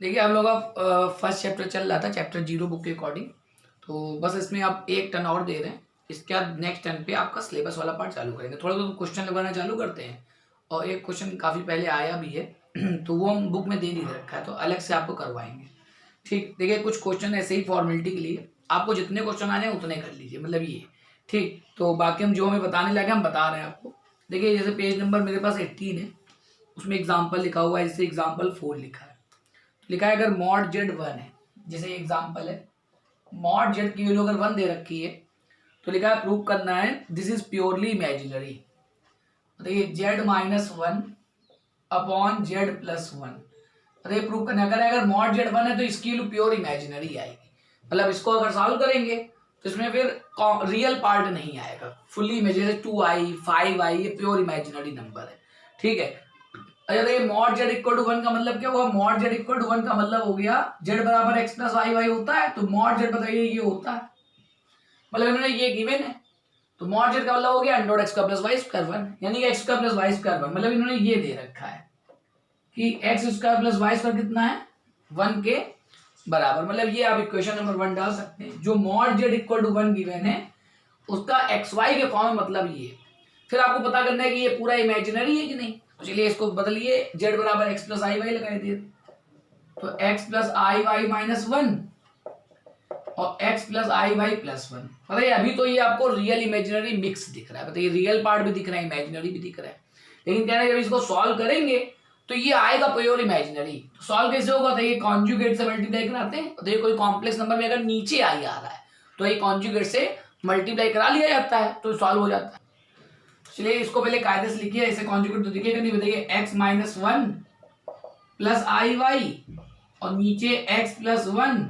देखिए हम लोग का फर्स्ट चैप्टर चल रहा था, चैप्टर 0 बुक के अकॉर्डिंग। तो बस इसमें आप एक टर्न और दे रहे हैं, इसके बाद नेक्स्ट टर्न पे आपका सिलेबस वाला पार्ट चालू करेंगे। थोड़ा तो क्वेश्चन लगाना चालू करते हैं, और एक क्वेश्चन काफ़ी पहले आया भी है तो वो हम बुक में दे नहीं रखा है, तो अलग से आपको करवाएंगे। ठीक, देखिए कुछ क्वेश्चन ऐसे ही फॉर्मेलिटी के लिए, आपको जितने क्वेश्चन आ जाए उतने कर लीजिए, मतलब ये। ठीक, तो बाकी हम जो हमें बताने लगे हम बता रहे हैं आपको। देखिए जैसे पेज नंबर मेरे पास 18 है, उसमें एग्जाम्पल लिखा हुआ है, जैसे एग्जाम्पल 4 लिखा है। लिखा है अगर मॉड जेड 1 है, जैसे एग्जाम्पल है मॉड जेड की वैल्यू अगर 1 दे रखी है, तो लिखा है प्रूव करना है दिस इज प्योरली इमेजिनरी। देखिए Z minus 1 upon Z plus 1, अरे प्रूव करना है। अगर मॉड जेड 1 है तो इसकी वैल्यू प्योर इमेजिनरी आएगी, मतलब इसको अगर सॉल्व करेंगे तो इसमें फिर रियल पार्ट नहीं आएगा, फुल्ली इमेजिनरी 2i 5i ये प्योर इमेजिनरी नंबर है। ठीक है, अगर ये मॉड जेड इक्वल टू 1 का मतलब क्या हुआ? मॉड जेड इक्वल टू 1 का मतलब हो गया जेड बराबर एक्स प्लस वाई वाई होता है, तो मॉड जेड बताइए ये होता है, मतलब इन्होंने ये गिवन है, तो मॉड जेड का मतलब हो गया अंडर एक्स का प्लस वाई स्क्वायर 1, यानी कि एक्स का प्लस वाई स्क्वायर 1, मतलब इन्होंने ये दे रखा है कि x square plus y square कितना है 1 के बराबर। मतलब ये आप इक्वेशन नंबर 1 डाल सकते हैं, जो mod z equal to 1 given है उसका एक्स वाई के फॉर्म में मतलब ये। फिर आपको पता करना है कि ये पूरा इमेजिनरी है कि नहीं, तो चलिए इसको बदलिए, जेड बराबर एक्स प्लस आई वाई लगा दिए, तो x plus i y minus 1 और x plus i Y plus 1। बताइए अभी तो ये आपको रियल इमेजिनरी मिक्स दिख रहा है, बताइए रियल पार्ट भी दिख रहा है इमेजिनरी भी दिख रहा है, लेकिन क्या है जब इसको सॉल्व करेंगे तो ये आएगा प्योर इमेजिनरी। तो सॉल्व कैसे होगा? तो ये कॉन्जुगेट से मल्टीप्लाई कराते हैं, तो ये कोई कॉम्प्लेक्स नंबर में अगर नीचे आई आ रहा है तो ये कॉन्जुगेट से मल्टीप्लाई करा लिया जाता है, तो सॉल्व हो जाता है। चलिए इसको पहले कायदे से लिखिए, ऐसे कॉन्जुगेट तो दिखेगा नहीं, बताइए x minus 1 plus i Y और नीचे एक्स प्लस 1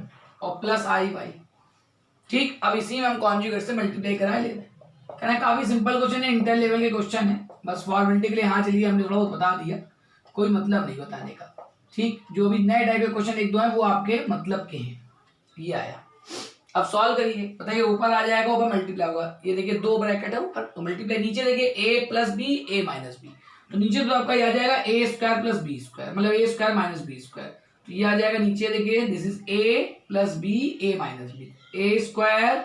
और प्लस आई वाई। ठीक, अब इसी में हम कॉन्जुगेट से मल्टीप्लाई करा ले रहे हैं। कहना काफी सिंपल क्वेश्चन है, इंटर लेवल के क्वेश्चन है, बस फॉर्मेलिटी के लिए हाँ चलिए हमने थोड़ा बहुत बता दिया, कोई मतलब नहीं बताने का। ठीक, जो भी नए टाइप के क्वेश्चन एक दो हैं वो आपके मतलब के हैं। ये आया, अब सॉल्व करिए, बताइए ऊपर आ जाएगा, ऊपर मल्टीप्लाई होगा, ये देखिए 2 ब्रैकेट है ऊपर, तो मल्टीप्लाई नीचे देखिए a plus b a minus b, तो नीचे तो आपका ये आ जाएगा a square plus b square, मतलब a square minus b square, तो ये आ जाएगा नीचे देखिए this is a plus b a minus b, a square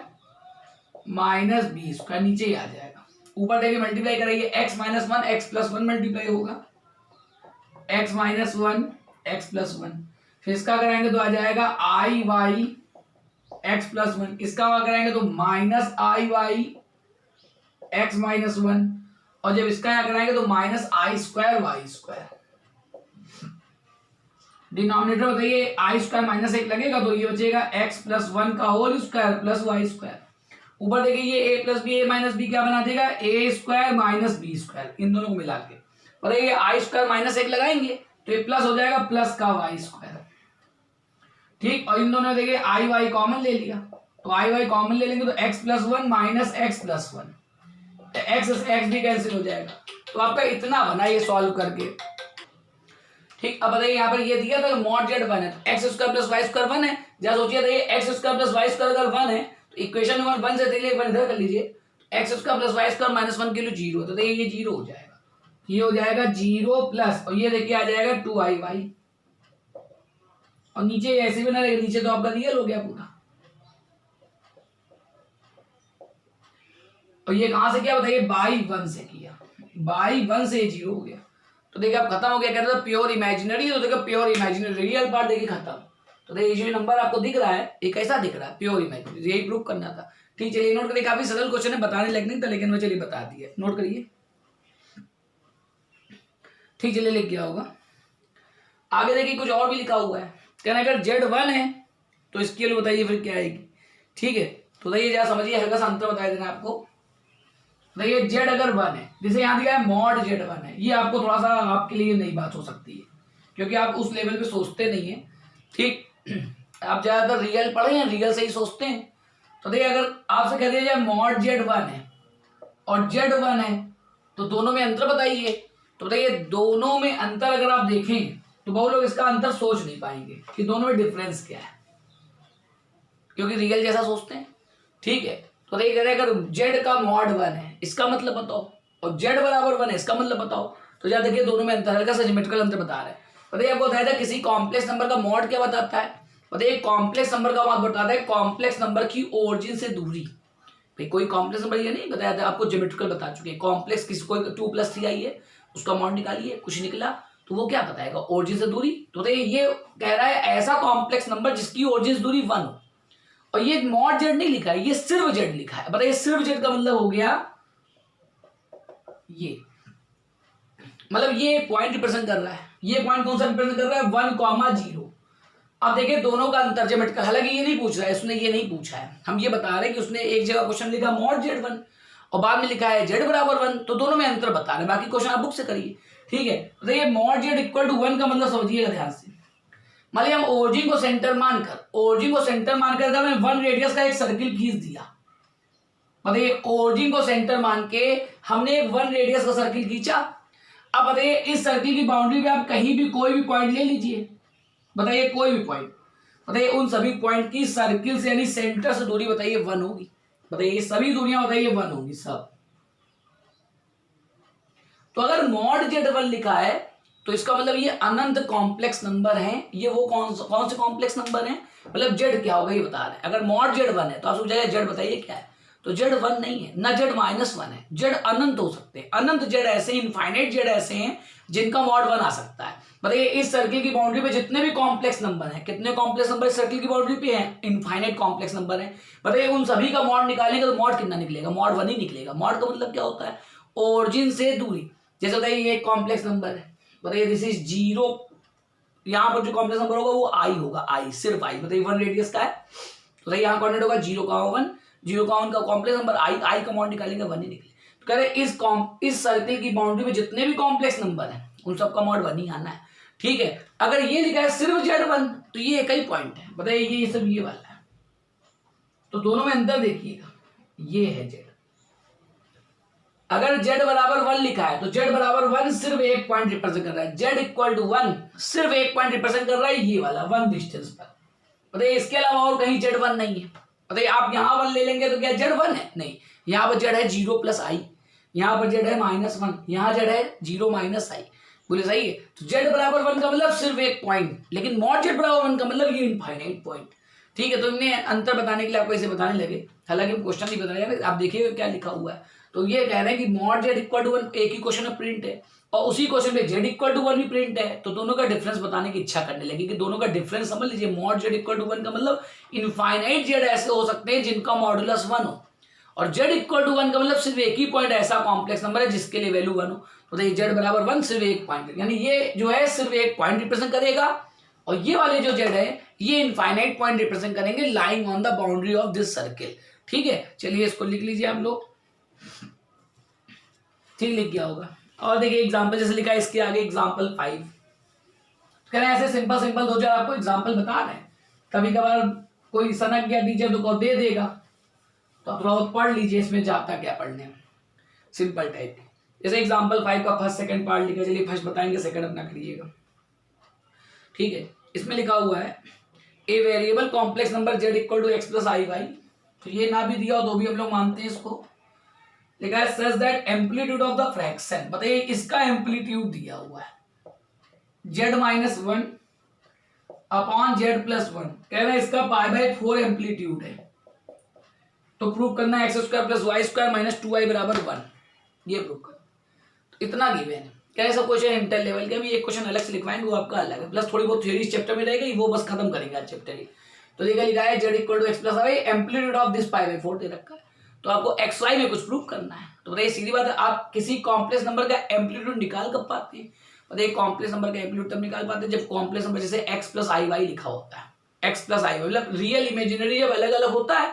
minus b square नीचे ही आ जाएगा। ऊपर देखिए मल्टीप्लाई कराइए, x minus 1 x plus 1 multiply होगा, एक्स माइनस 1 एक्स प्लस 1, फिर इसका कराएंगे तो आ जाएगा आई वाई एक्स प्लस 1, इसका कराएंगे तो minus i Y x minus 1, और जब इसका यहां कराएंगे तो minus i square Y square. Denominator बताइए आई स्क्वायर माइनस 1 लगेगा तो ये बचेगा एक्स प्लस 1 का whole square plus y square. ऊपर देखिए ये a plus b a minus b क्या बना देगा a square minus b square, इन दोनों को मिला के और ये आई स्क्वायर माइनस 1 लगाएंगे तो ये प्लस हो जाएगा प्लस का वाई स्क्वायर। ठीक, और इन दोनों देखिए आई वाई कॉमन ले लिया, तो आई वाई कॉमन ले लेंगे तो x plus 1 minus x plus 1, x भी कैंसिल हो जाएगा, तो आपका इतना बना ये सॉल्व करके। ठीक, अब बताइए यहाँ पर ये दिया था मॉड जेड 1 है, तो x square plus y square 1 है, जरा सोचिए ये x square plus y square अगर 1 है तो इक्वेशन नंबर 1 से देखिए 1 इधर कर लीजिए, x square plus y square minus 1 के लिए 0, तो देखिए ये 0 हो जाएगा, ये हो जाएगा 0 प्लस, और ये देखिए आ जाएगा 2i वाई, और नीचे ऐसे भी ना रहेगा, नीचे तो आपका रियल हो गया पूरा, और ये कहां से किया बताइए बाई 1 से किया, बाई 1 से 0 हो गया, तो देखिए अब खत्म हो गया, कहते थे प्योर इमेजिनरी, तो देखो प्योर इमेजिनरी रियल पार्ट देखिए खत्म, तो देखिए जो नंबर आपको दिख रहा है ये कैसा दिख रहा है प्योर इमेजिनरी, यही प्रूव करना था। ठीक, चलिए नोट करिए, काफी सरल क्वेश्चन है, बताने लायक नहीं था लेकिन वो चलिए बता दिए, नोट करिए। ठीक, चलिए लिख गया होगा, आगे देखिए कुछ और भी लिखा हुआ है, कहना अगर जेड 1 है तो इसके लिए बताइए फिर क्या आएगी। ठीक है, तो देखिए जरा समझिए, हल्का सा अंतर बता देना आपको। देखिए जेड अगर 1 है, जैसे यहाँ दिया है मॉड जेड 1 है, ये आपको थोड़ा सा आपके लिए नई बात हो सकती है क्योंकि आप उस लेवल पे सोचते नहीं है। ठीक, आप ज्यादातर रियल पढ़े हैं, रियल से ही सोचते हैं, तो देखिए अगर आपसे कह दिया जाए मॉड जेड 1 है और जेड 1 है तो दोनों में अंतर बताइए, तो बताइए दोनों में अंतर अगर आप देखें तो बहुत लोग इसका अंतर सोच नहीं पाएंगे कि दोनों में डिफरेंस क्या है, क्योंकि रियल जैसा सोचते हैं। ठीक है, तो देखिए कह रहे अगर जेड का मॉड 1 है इसका मतलब बताओ, और जेड बराबर 1 है इसका मतलब बताओ, तो जरा देखिए दोनों में अंतर, हल्का सा ज्योमेट्रिकल अंतर बता रहे हैं, बताइए आपको बताया था किसी कॉम्प्लेक्स नंबर का मॉड क्या बताता है, बताइए कॉम्प्लेक्स नंबर का मॉड बताता है कॉम्प्लेक्स नंबर की ओरिजिन से दूरी। भाई कोई कॉम्प्लेक्स नंबर ये नहीं बताया था आपको, ज्योमेट्रिकल बता चुके हैं। कॉम्प्लेक्स किसी कोई 2+3 आई है, उसका मॉड निकालिए, कुछ निकला तो वो क्या बताएगा, ओरिजिन से दूरी। तो बताइए ये कह रहा है ऐसा कॉम्प्लेक्स नंबर जिसकी ओरिजिन से दूरी 1 हो, और ये मॉड जेड नहीं लिखा है, ये सिर्फ जेड लिखा है। बताइए सिर्फ जेड का मतलब हो गया ये, मतलब ये पॉइंट रिप्रेजेंट कर रहा है। ये पॉइंट कौन सा रिप्रेजेंट कर रहा है, 1,0। अब देखिए दोनों का अंतर जेमेट्रिक, हालांकि ये नहीं पूछ रहा है, उसने ये नहीं पूछा है, हम ये बता रहे हैं कि उसने एक जगह क्वेश्चन लिखा मॉड Z1 और बाद में लिखा है Z बराबर 1, तो दोनों में अंतर बता रहे हैं। बाकी क्वेश्चन आप बुक से करिए, ठीक है। तो देखिए मॉड Z इक्वल टू 1 का मतलब समझिएगा ध्यान से, मान लिया हम ओरिजिन को सेंटर मानकर अगर मैं 1 रेडियस का एक सर्किल खींच दिया, बताइए ओरिजिन को सेंटर मान के हमने एक 1 रेडियस का सर्किल खींचा। अब बताइए इस सर्किल की बाउंड्री पे आप कहीं भी कोई भी पॉइंट ले लीजिए, बताइए कोई भी पॉइंट, बताइए उन सभी पॉइंट की सर्किल से यानी सेंटर से दूरी बताइए 1 होगी। बताइए ये सभी दूरियां बताइए 1 होगी सब। तो अगर मॉड Z1 लिखा है तो इसका मतलब ये अनंत कॉम्प्लेक्स नंबर है। ये वो कौन से कॉम्प्लेक्स नंबर है, मतलब Z क्या होगा ये बता रहे हैं। अगर मॉड Z1 है तो आप सोच जाएगा Z बताइए क्या है, तो Z1 नहीं है ना, Z-1 है, Z अनंत हो सकते हैं। अनंत Z ऐसे, इनफाइनाइट Z ऐसे हैं जिनका मॉड 1 आ सकता है। बताइए इस सर्किल की बाउंड्री पे जितने भी कॉम्प्लेक्स नंबर हैं, कितने कॉम्प्लेक्स नंबर इस सर्किल की बाउंड्री पे हैं, इनफाइनाइट कॉम्प्लेक्स नंबर है। बताइए उन सभी का मॉड निकालेंगे तो मॉड कितना निकलेगा, मॉड 1 ही निकलेगा। मॉड का मतलब क्या होता है, ओरिजिन से दूरी। जैसे बताइए ये एक कॉम्प्लेक्स नंबर है, बताइए दिस इज 0, यहाँ पर जो कॉम्प्लेक्स नंबर होगा वो आई होगा, आई सिर्फ आई, बताइए 1 रेडियस का है, तो यहाँ कोऑर्डिनेट होगा 0,1, 0,1 का कॉम्प्लेक्स नंबर आई का मॉड निकालेंगे 1 ही निकले। तो कह रहे इस सर्किल की बाउंड्री में जितने भी कॉम्प्लेक्स नंबर हैं उन सबका मॉड 1 ही आना है, ठीक है। अगर ये लिखा है सिर्फ Z1 तो ये एक ही पॉइंट है, बताइए ये सब ये वाला है, तो दोनों में अंतर देखिएगा, ये है Z। अगर Z बराबर 1 लिखा है तो Z बराबर 1 सिर्फ एक पॉइंट रिप्रेजेंट कर रहा है, Z इक्वल टू 1 सिर्फ एक पॉइंट रिप्रेजेंट कर रहा है, ये वाला 1 डिस्टेंस पर। बताइए इसके अलावा और कहीं Z1 नहीं है। बताइए आप यहाँ 1 ले लेंगे तो क्या Z1 है, नहीं, यहाँ पर Z है 0+i, यहाँ पर Z है -1, यहाँ Z है 0-i, बोले सही है। तो Z बराबर 1 का मतलब सिर्फ एक पॉइंट, लेकिन मॉड Z बराबर 1 का मतलब ये इनफाइनाइट पॉइंट, ठीक है। तो इन्हें अंतर बताने के लिए आपको इसे बताने लगे, हालांकि हम क्वेश्चन नहीं बता रहे हैं, आप देखिएगा क्या लिखा हुआ है। तो ये कह रहे हैं कि मॉड Z इक्वल टू 1 एक ही क्वेश्चन में प्रिंट है और उसी क्वेश्चन में Z इक्वल टू 1 भी प्रिंट है, तो दोनों का डिफरेंस बताने की इच्छा करने लगी कि दोनों का डिफरेंस समझ लीजिए। मॉड Z इक्वल टू 1 का मतलब इनफाइनाइट Z ऐसे हो सकते हैं जिनका मॉडुलस 1 हो, और Z इक्वल टू 1 का मतलब सिर्फ एक ही पॉइंट ऐसा कॉम्प्लेक्स नंबर है जिसके लिए वैल्यू 1 हो। तो देखिए Z बराबर 1 सिर्फ एक पॉइंट, यानी ये जो है सिर्फ एक पॉइंट रिप्रेजेंट करेगा, और ये वाले जो Z है ये इनफाइनाइट पॉइंट रिप्रेजेंट करेंगे lying on the boundary of this circle, ठीक है। चलिए इसको लिख लीजिए आप लोग, ठीक लिख गया होगा। और देखिए एग्जाम्पल जैसे लिखा है इसके आगे एग्जाम्पल 5, कह रहे हैं ऐसे सिंपल 2 चार आपको एग्जाम्पल बता रहे हैं। कभी कभार कोई सनक गया टीचर तो दे देगा, तो आप थोड़ा बहुत पढ़ लीजिए इसमें जाता क्या पढ़ने में, सिंपल टाइप। जैसे एग्जाम्पल 5 का फर्स्ट सेकंड पार्ट लिखा, चलिए फर्स्ट बताएंगे सेकंड अपना करिएगा, ठीक है। इसमें लिखा हुआ है a variable complex number Z equal to x+i(y), तो ये ना भी दिया हो तो भी हम लोग मानते हैं इसको। लिखा है such that amplitude of the fraction, बताइए इसका एम्पलीट्यूड दिया हुआ है Z-1 अपॉन Z+1, कह रहे हैं इसका π/4 एम्पलीट्यूड है, तो प्रूव करना है x² + y² - 2i बराबर 1, ये प्रूव करना। तो इतना गिवन है, कह रहे सब क्वेश्चन इंटर लेवल के, अभी एक क्वेश्चन अलग से लिखवाएंगे वो आपका अलग है, प्लस थोड़ी बहुत थ्योरी इस चैप्टर में रहेगी, वो बस खत्म करेंगे आज चैप्टर ही। तो देखा लिखा है Z equal to x+i, amplitude of this π/4 दे रखा है, तो आपको xy में कुछ प्रूव करना है। तो बताइए सीधी बात है, आप किसी कॉम्प्लेक्स नंबर का एम्पलीट्यूड निकाल कब पाते हैं, बताइए कॉम्प्लेक्स नंबर का एम्पलीट्यूड तब निकाल पाते हैं जब कॉम्प्लेक्स नंबर जैसे x+iy लिखा होता है, x+iy मतलब रियल इमेजिनरी जब अलग अलग होता है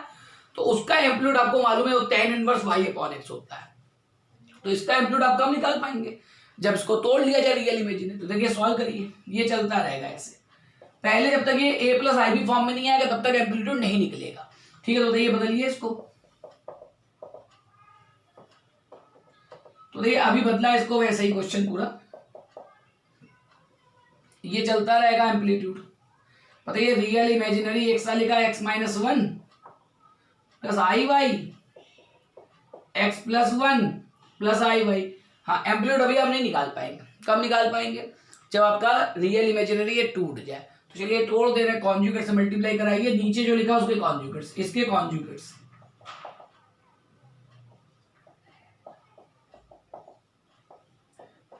तो उसका एम्पलीट्यूड आपको मालूम है वो tan इनवर्स y/x होता है, तो इसका एम्पलीट्यूड आप कब निकाल पाएंगे, जब इसको तोड़ लिया जाए रियल इमेजिनरी। तो देखिए सॉल्व करिए, ये चलता रहेगा ऐसे, पहले जब तक ये a+ib फॉर्म में नहीं आएगा तब तक एम्पलीट्यूड नहीं निकलेगा, ठीक है। तो बताइए बदलिए इसको, तो देखिए अभी बदला इसको वैसे ही क्वेश्चन पूरा, ये चलता रहेगा एम्पलीट्यूड। बताइए रियल इमेजिनरी एक साल लिखा x-1 plus i(y), x+1 plus i(y), हाँ एम्पलीट्यूड अभी आप नहीं निकाल पाएंगे, कब निकाल पाएंगे, जब आपका रियल इमेजिनरी ये टूट जाए। तो चलिए तोड़ दे रहे हैं, कॉन्जुगेट से मल्टीप्लाई कराइए, नीचे जो लिखा उसके कॉन्जुगेट्स, इसके कॉन्जुगेट्स।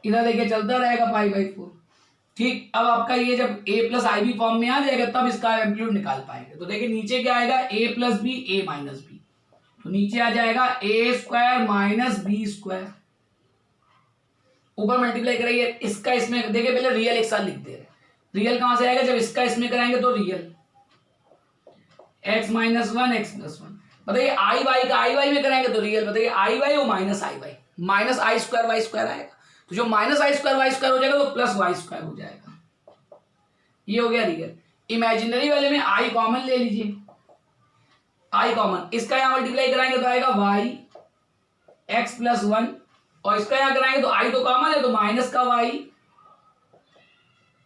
इधर देखिए चलता रहेगा π/4। ठीक, अब आपका ये जब a plus i b form में आ जाएगा तब इसका एम्पलीट्यूड निकाल पाएंगे। तो देखिए नीचे क्या आएगा, a plus b a minus b, तो नीचे आ जाएगा a square minus b square. ऊपर मल्टीप्लाई कराइए, इसका इसमें देखिए, पहले रियल एक साथ लिख दे रहे। रियल कहां से आएगा, जब इसका इसमें कराएंगे तो real x minus one x plus one. बताइए आई वाई का आई वाई में कराएंगे तो रियल, बताइए आई वाई और minus i y, minus i square Y square आएगा। तो जो minus i square Y square हो जाएगा तो प्लस वाई स्क्वायर हो जाएगा। ये हो गया रियल। इमेजिनरी वाले में आई कॉमन ले लीजिए, आई कॉमन, इसका यहां मल्टीप्लाई कराएंगे तो आएगा वाई एक्स प्लस वन, और इसका यहां कराएंगे तो आई तो कॉमन है तो माइनस का वाई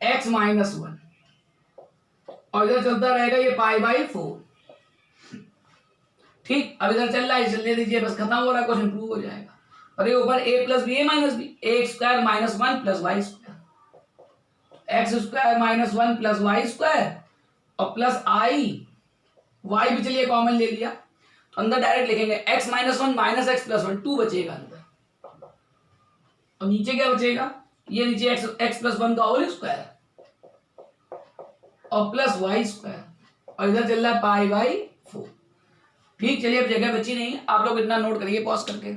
एक्स माइनस वन, और इधर चलता रहेगा ये π/4। ठीक, अब इधर चल रहा है, चलने दीजिए, बस खत्म हो रहा है, क्वेश्चन प्रूव हो जाएगा। अरे ऊपर a plus b a minus b, a square minus one plus y square, x square minus one plus y square, और प्लस आई वाई भी चलिए कॉमन ले लिया, तो अंदर डायरेक्ट लिखेंगे x minus one minus x plus one, 2 बचेगा अंदर, और नीचे क्या बचेगा, ये नीचे x प्लस वन का होल स्क्वायर और प्लस वाई स्क्वायर, और इधर चल रहा है π/4। ठीक, चलिए अब जगह बची नहीं, आप लोग इतना नोट करिए पॉज करके।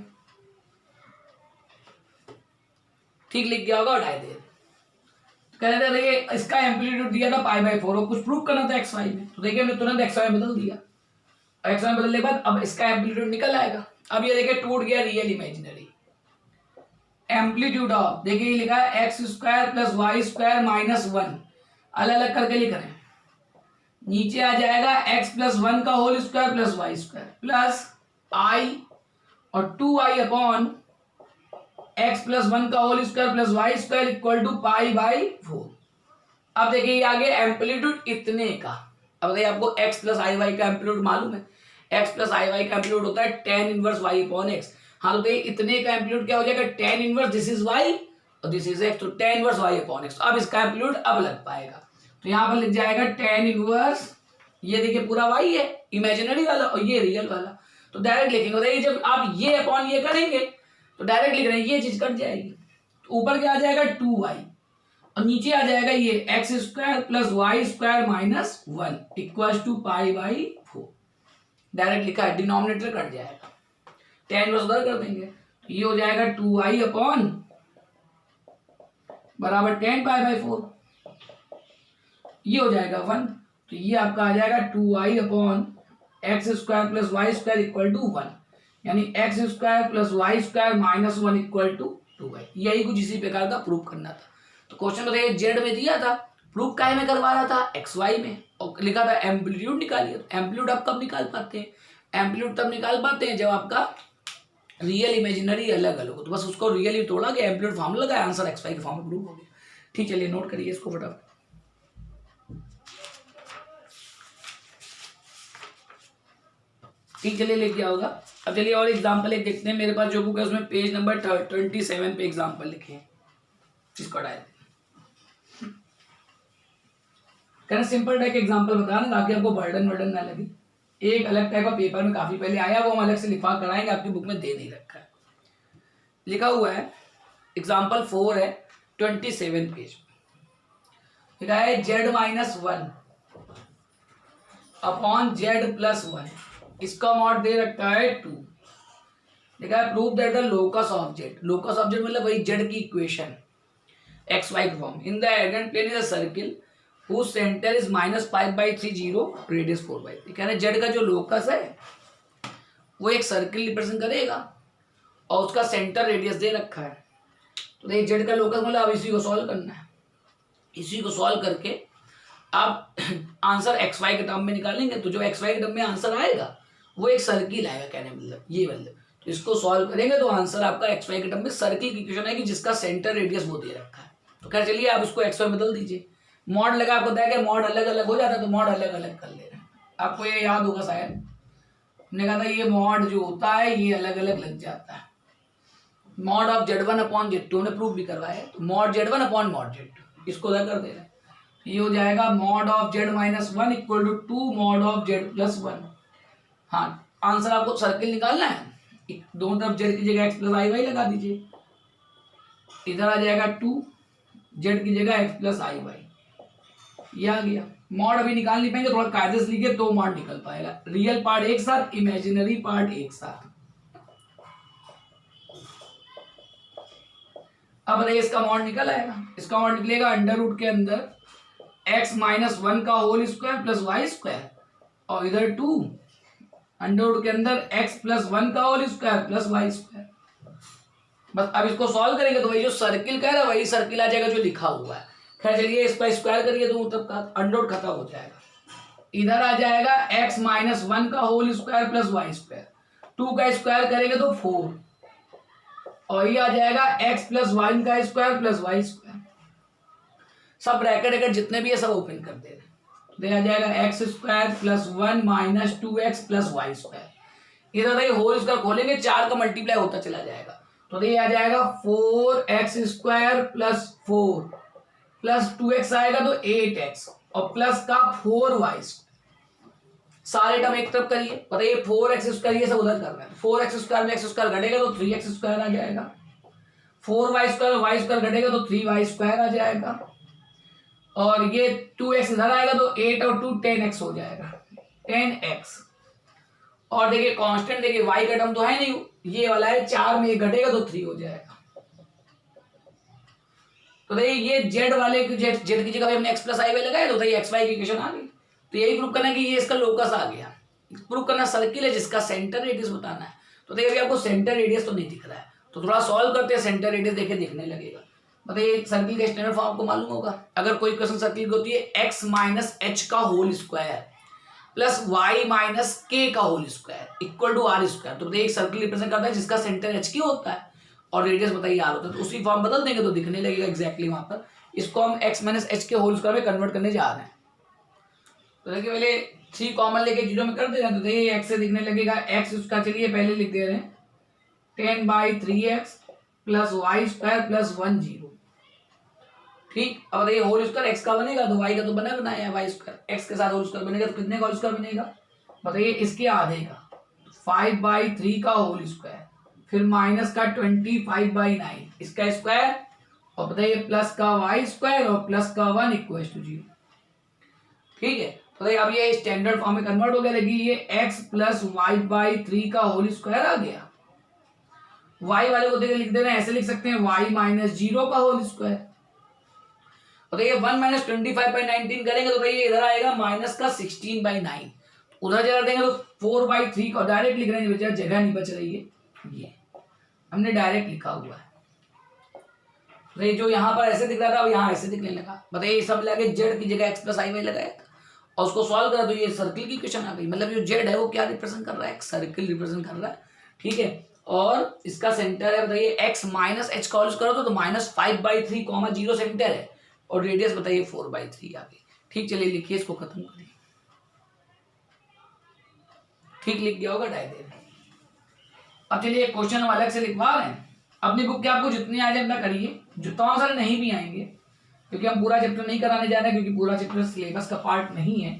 ठीक, लिख गया होगा, उठाए दे। कह रहे थे देखिए इसका एम्पलीट्यूड दिया था π/4 और कुछ प्रूव करना था xy में, तो देखिए हमने तुरंत xy में बदल दिया। xy में बदलने के बाद अब इसका एम्पलीट्यूड निकल आएगा। अब ये देखिए टूट गया रियल इमेजिनरी। एम्पलीट्यूड ऑफ देखिए ये लिखा है x square plus y square minus one, अलग अलग करके लिख रहे हैं। नीचे आ जाएगा x प्लस वन का whole square plus y square plus i और 2i upon x plus one का whole square plus y square equal to π/4। अब देखिए ये आगे एम्पलीट्यूड इतने का। अब बताइए आपको x प्लस आई वाई का एम्पलीट्यूड मालूम है, x प्लस आई वाई का एम्पलीट्यूड होता है tan inverse y upon x। हाँ तो देखिए इतने का एम्पलीट्यूड क्या हो जाएगा, tan inverse this is y और दिस इज x, तो tan inverse y upon x। अब इसका एम्पलीट्यूड अब लग पाएगा, तो यहाँ पर लिख जाएगा tan इनवर्स, ये देखिए पूरा y है इमेजिनरी वाला और ये रियल वाला, तो डायरेक्ट लिखेंगे। बताइए जब आप ये अपॉन ये करेंगे तो डायरेक्ट लिख रहे हैं, ये चीज कट जाएगी, तो ऊपर क्या आ जाएगा 2y और नीचे आ जाएगा ये x square plus y square minus one equal to π/4। Direct लिखा है, डिनोमिनेटर कट जाएगा, tan इनवर्स उधर कर देंगे, तो ये हो जाएगा 2y अपॉन बराबर tan π/4, ये हो जाएगा 1, तो ये आपका आ जाएगा 2y upon x square plus y square equal to 1, यानी x square plus y square minus one equal to 2y। यही कुछ इसी प्रकार का प्रूफ करना था। तो क्वेश्चन बताइए जेड में दिया था, प्रूफ काहे में करवा रहा था, एक्स वाई में, और लिखा था एम्पलीट्यूड निकालिए। तो एम्पलीट्यूड आप कब निकाल पाते हैं, एम्पलीट्यूड तब निकाल पाते हैं जब आपका रियल इमेजिनरी अलग अलग हो, तो बस उसको रियली तोड़ा गया, एम्पलीट्यूड फॉर्म लगाया, आंसर एक्स वाई के फॉर्म में प्रूफ हो गया। ठीक, चलिए नोट करिए इसको फटाफट। ठीक, चलिए लिख गया होगा। अब चलिए और एग्जांपल एक देखते हैं, मेरे पास जो बुक है उसमें पेज नंबर 27 पे एग्जांपल लिखे हैं, इसको हटा दें। कहना सिंपल टाइप एग्जांपल बताना ताकि आपको बर्डन ना लगे। एक अलग टाइप का पेपर में काफी पहले आया, वो हम अलग से लिखवा कराएंगे, आपकी बुक में दे नहीं रखा है। लिखा हुआ है एग्जाम्पल 4 है 27 पेज, लिखा है z-1 अपॉन z+1, इसका मॉड दे रखा है 2। लिखा है prove that the locus of Z, locus of Z मतलब वही जेड की equation x y form in the Argand plane is a circle whose center is -5/3 radius 4/3। कह रहे जेड का जो लोकस है वो एक सर्किल रिप्रेजेंट करेगा और उसका सेंटर रेडियस दे रखा है। तो देखिए जेड का लोकस मतलब अब इसी को सॉल्व करना है, इसी को सॉल्व करके आप आंसर एक्स वाई के टर्म में निकालेंगे, तो जो एक्स वाई के टर्म में आंसर आएगा वो एक सर्किल आएगा, कहने मतलब ये मतलब, तो इसको सॉल्व करेंगे तो आंसर आपका एक्स वाई के टर्म में सर्किल की इक्वेशन आएगी जिसका सेंटर रेडियस वो दे रखा है। तो खैर चलिए आप इसको एक्स वाई बदल दीजिए, मॉड लगा, आपको बताया कि मॉड अलग अलग हो जाता है तो मॉड अलग अलग कर ले रहे हैं। आपको ये याद होगा शायद, हमने कहा था ये मॉड जो होता है ये अलग अलग लग जाता है। Mod of z1 upon z2 ने प्रूफ भी करवाया है, तो mod z1 upon mod z2, इसको उधर कर दे रहे हैं। ये हो जाएगा mod of z minus one equal to 2 mod of z plus one. हाँ, आंसर आपको सर्किल निकालना है, दोनों तरफ जेड की जगह एक्स प्लस आई वाई लगा दीजिए। इधर आ जाएगा 2, जेड की जगह एक्स प्लस आई वाई, ये आ गया। मॉड अभी निकाल नहीं पाएंगे, थोड़ा कायदे से लिखिए तो मॉड निकल पाएगा। रियल पार्ट एक साथ, इमेजिनरी पार्ट एक साथ। अब बताइए इसका मॉड निकल आएगा। इसका मॉड निकलेगा अंडर रूट के अंदर x माइनस वन का whole square plus y square, और इधर 2 अंडर रूट के अंदर x प्लस वन का whole square plus y square. बस अब इसको सॉल्व करेंगे तो वही जो सर्किल कह रहा है वही सर्किल आ जाएगा जो लिखा हुआ है। खैर चलिए इसका स्क्वायर करिए तो तब का अंडर रूट खत्म हो जाएगा। इधर आ जाएगा x माइनस वन का whole square plus y square, 2 का स्क्वायर करेंगे तो 4, और ये आ जाएगा x प्लस वन का स्क्वायर प्लस वाई स्क्वायर। सब ब्रैकेट जितने भी है सब ओपन कर दे रहे, आ जाएगा x square plus one minus 2x plus y square. इधर देखिए होल स्क्वायर खोलेंगे 4 का मल्टीप्लाई होता चला जाएगा, तो ये आ जाएगा 4x square plus 4 plus 2x आएगा तो 8x और प्लस का 4y। सारे टर्म एक तरफ करिए, बताइए 4x स्क्वायर ये सब उधर कर रहे हैं, 4x स्क्वायर में x स्क्वायर घटेगा तो 3x स्क्वायर आ जाएगा, 4y स्क्वायर y स्क्वायर घटेगा तो 3y स्क्वायर आ जाएगा, और ये 2x इधर आएगा तो 8 और 2 10x हो जाएगा, 10x। और देखिए कांस्टेंट देखिए y का टर्म तो है नहीं, ये वाला है, 4 में 1 घटेगा तो 3 हो जाएगा। तो देखिए ये जेड वाले जेड की जगह हमने x प्लस आई वाई लगाया तो एक्स वाई की इक्वेशन आ गई। तो यही प्रूव करना है कि ये इसका लोकस आ गया। प्रूव करना सर्किल है जिसका सेंटर रेडियस बताना है। तो देखिए अभी आपको सेंटर रेडियस तो नहीं दिख रहा है, तो थोड़ा सॉल्व करते हैं, सेंटर रेडियस देखे दिखने लगेगा। बताइए सर्किल का स्टैंडर्ड फॉर्म आपको मालूम होगा। अगर कोई क्वेश्चन सर्किल की होती है x माइनस एच का whole square plus y minus k का whole square equal to r square, तो एक सर्किल रिप्रेजेंट करता है जिसका सेंटर एच की होता है और रेडियस बताइए आर होता है, तो उसी फॉर्म बदल देंगे तो दिखने लगेगा एग्जैक्टली वहां पर। इसको हम x माइनस एच के होल स्क्वायर में कन्वर्ट करने जा रहे हैं। तो देखिए पहले 3 कॉमन लेके 0 में कर दे रहे हैं, तो देखिए x से दिखने लगेगा x उसका, चलिए पहले लिख दे रहे हैं 10/3x plus y square plus 1 0। ठीक, अब बताइए होल स्क्वायर x का बनेगा तो y का तो बनाया है y स्क्वायर, x के साथ होल स्क्वायर बनेगा तो कितने का होल स्क्वायर बनेगा, बताइए इसके आधे का 5/3 का होल स्क्वायर, फिर माइनस का 25/9 इसका स्क्वायर, और बताइए प्लस का y स्क्वायर और प्लस का 1 इक्वल टू 0। ठीक है, तो अब ये स्टैंडर्ड फॉर्म में कन्वर्ट हो गया। देखिए ये x प्लस वाई बाई 3 का होल स्क्वायर आ गया। y वाले को देखिए लिख दे रहे हैं, ऐसे लिख सकते हैं y माइनस 0 का होल स्क्वायर, और देखिए 1 माइनस 25/19 करेंगे तो भैया इधर आएगा माइनस का 16/9, उधर जगह देंगे तो 4/3 का डायरेक्ट लिख रहे हैं, बच्चा जगह नहीं बच रही है, ये हमने डायरेक्ट लिखा हुआ है। तो ये जो यहाँ पर ऐसे दिख रहा था अब यहाँ ऐसे दिखने लगा। बताइए सब लगे जेड की जगह एक्स प्लस आई वाई लगाया था और उसको सॉल्व करा तो ये सर्किल की क्वेश्चन आ गई। मतलब जो जेड है वो क्या रिप्रेजेंट कर रहा है, सर्किल रिप्रेजेंट कर रहा है। ठीक है, और इसका सेंटर है बताइए एक्स माइनस एच का होल स्क्वायर करो तो माइनस 5/3 0 सेंटर है, और रेडियस बताइए 4/3 आ गई। ठीक, चलिए लिखिए इसको खत्म करिए। ठीक लिख गया होगा डायग्राम। अब चलिए क्वेश्चन हम अलग से लिखवा रहे हैं। अपनी बुक के आपको जितने आ जाए उतना करिए, जो तमाम सारे नहीं भी आएंगे क्योंकि हम पूरा चैप्टर नहीं कराने जा रहे हैं, क्योंकि पूरा चैप्टर सिलेबस का पार्ट नहीं है।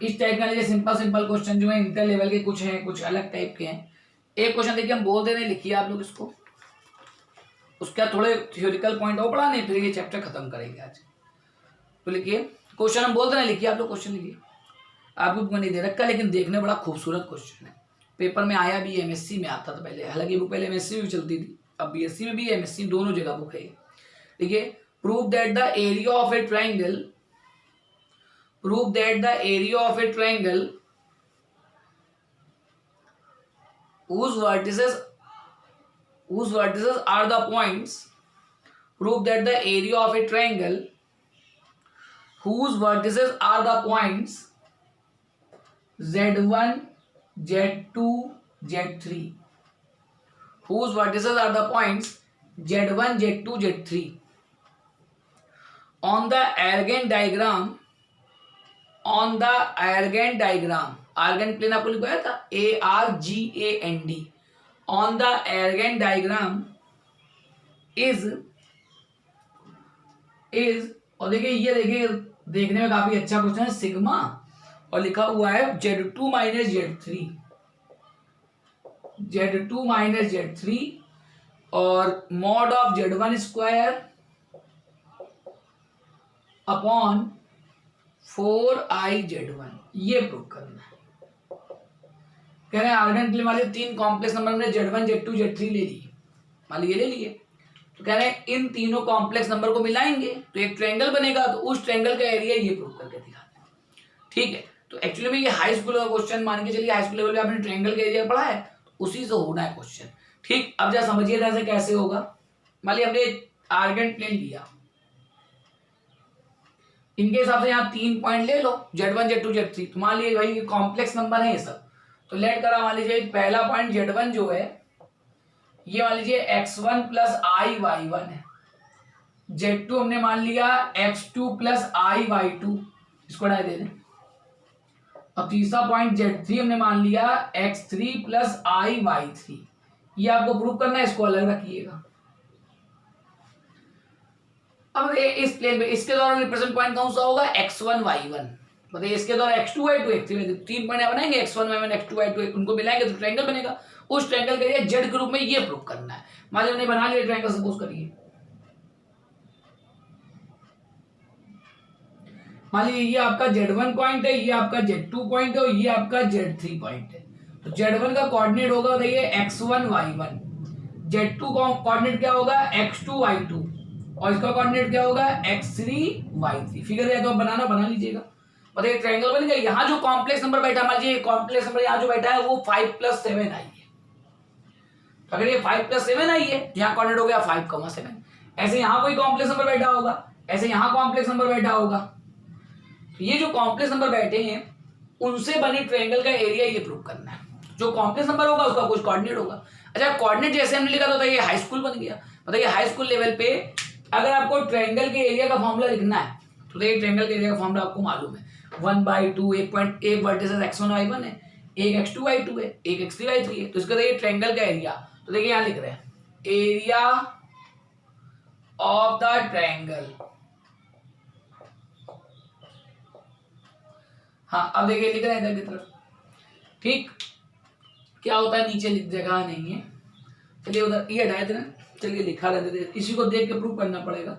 इस टाइप का लीजिए सिंपल क्वेश्चन जो है इंटर लेवल के कुछ हैं, कुछ अलग टाइप के हैं। एक क्वेश्चन देखिए हम बोल दे रहे हैं, लिखिए आप लोग इसको, उसका थोड़े थियोरिकल पॉइंट और पढ़ाने, फिर ये चैप्टर खत्म करेंगे आज। तो लिखिए क्वेश्चन हम बोल दे रहे हैं, लिखिए आप लोग क्वेश्चन लिखिए। आपको बुक में नहीं दे रखा लेकिन देखने बड़ा खूबसूरत क्वेश्चन है, पेपर में आया भी, एमएससी में आता था पहले, हालांकि बुक पहले एमएससी में भी चलती थी, अब बीएससी में भी एमएससी दोनों जगह बुक है। देखिए prove that the area of A triangle, prove that the area of A triangle whose vertices are the points, prove that the area of a triangle whose vertices are the points z1 z2 z3, whose vertices are the points z1 z2 z3 on the Argand diagram, on the Argand diagram, Argand plane आपको लिखवाया था ARGAND, on the Argand diagram is is, और देखिए ये देखिए देखने में काफी अच्छा क्वेश्चन है, सिग्मा और लिखा हुआ है Z2 minus Z3, Z2 minus Z3 और mod of Z1 square upon 4I/Z1, ये प्रूव करना है। कह रहे हैं आर्गन के लिए मान लीजिए तीन कॉम्प्लेक्स नंबर में Z1 Z2 Z3 ले लिए, मान लीजिए ले लिए, तो कह रहे हैं इन तीनों कॉम्प्लेक्स नंबर को मिलाएंगे तो एक ट्रायंगल बनेगा, तो उस ट्रायंगल का एरिया ये प्रूव करके दिखाते हैं। ठीक है, तो एक्चुअली में ये हाई स्कूल का क्वेश्चन मान के चलिए, हाई स्कूल लेवल पे आपने ट्रायंगल का एरिया पढ़ा है, तो उसी से होना है क्वेश्चन। ठीक, अब जरा समझिए ऐसे कैसे होगा। मान लीजिए हमने आर्गन प्लेन लिया, इनके हिसाब से यहाँ 3 पॉइंट ले लो Z1 Z2 Z3, तो मान लीजिए भाई कॉम्प्लेक्स नंबर है ये सब, तो लेट करा मान लीजिए पहला पॉइंट Z1 जो है ये मान लीजिए x1 प्लस I/y1 है, Z2 हमने मान लिया x2 प्लस I/y2, इसको हटा दे दें। अब तीसरा पॉइंट Z3 हमने मान लिया x3 प्लस I/y3, ये आपको प्रूव करना है, इसको अलग रखिएगा। अब इस प्लेन में इसके द्वारा रिप्रेजेंट पॉइंट कौन सा होगा, x1 y1, बताइए इसके द्वारा x2 y2 x3 तीन पॉइंट बनाएंगे, x1 y1 x2 y2, उनको मिलाएंगे तो ट्रायंगल बनेगा। उस ट्रायंगल के लिए जेड के रूप में ये प्रूव करना है। मान लीजिए हमने बना लिया ट्रायंगल, सपोज करिए मान लीजिए ये आपका Z1 पॉइंट है, ये आपका Z2 पॉइंट है और ये आपका Z3 पॉइंट है। तो Z1 का कोऑर्डिनेट होगा बताइए x1 y1, Z2 का कोऑर्डिनेट क्या होगा x2 y2 और इसका कोऑर्डिनेट क्या होगा x3 y3। फिगर है तो बनाना बना लीजिएगा, बताइए ट्रायंगल बन गया। यहाँ जो कॉम्प्लेक्स नंबर बैठा, मान लीजिए कॉम्प्लेक्स नंबर यहाँ जो बैठा है वो 5 + 7 आई है, तो अगर ये 5 + 7 आई है यहाँ कोऑर्डिनेट हो गया 5,7। ऐसे यहाँ कोई कॉम्प्लेक्स नंबर बैठा होगा, ऐसे यहाँ कॉम्प्लेक्स नंबर बैठा होगा, तो ये जो कॉम्प्लेक्स नंबर बैठे हैं उनसे बनी ट्रायंगल का एरिया ये प्रूव करना है। जो कॉम्प्लेक्स नंबर होगा उसका कुछ कोऑर्डिनेट होगा। अच्छा, कोऑर्डिनेट जैसे हमने लिखा था ये हाई स्कूल बन गया। बताइए हाई स्कूल लेवल पे अगर आपको ट्रायंगल के एरिया का फॉर्मूला लिखना है तो देखिए ट्रायंगल के एरिया का फॉर्मूला आपको मालूम है 1/2, एक वर्टिसेस x1 y1 है, एक x2 y2 है, एक x3 y3 है, तो इसका देखिए ट्रायंगल का एरिया, तो देखिए यहाँ लिख रहे हैं एरिया ऑफ द ट्रायंगल। हाँ अब देखिए लिख रहे हैं इधर की तरफ, ठीक क्या होता है नीचे लिख, जगह नहीं है, चलिए उधर ये हटा देना, चलिए लिखा रहते थे, इसी को देख के प्रूव करना पड़ेगा।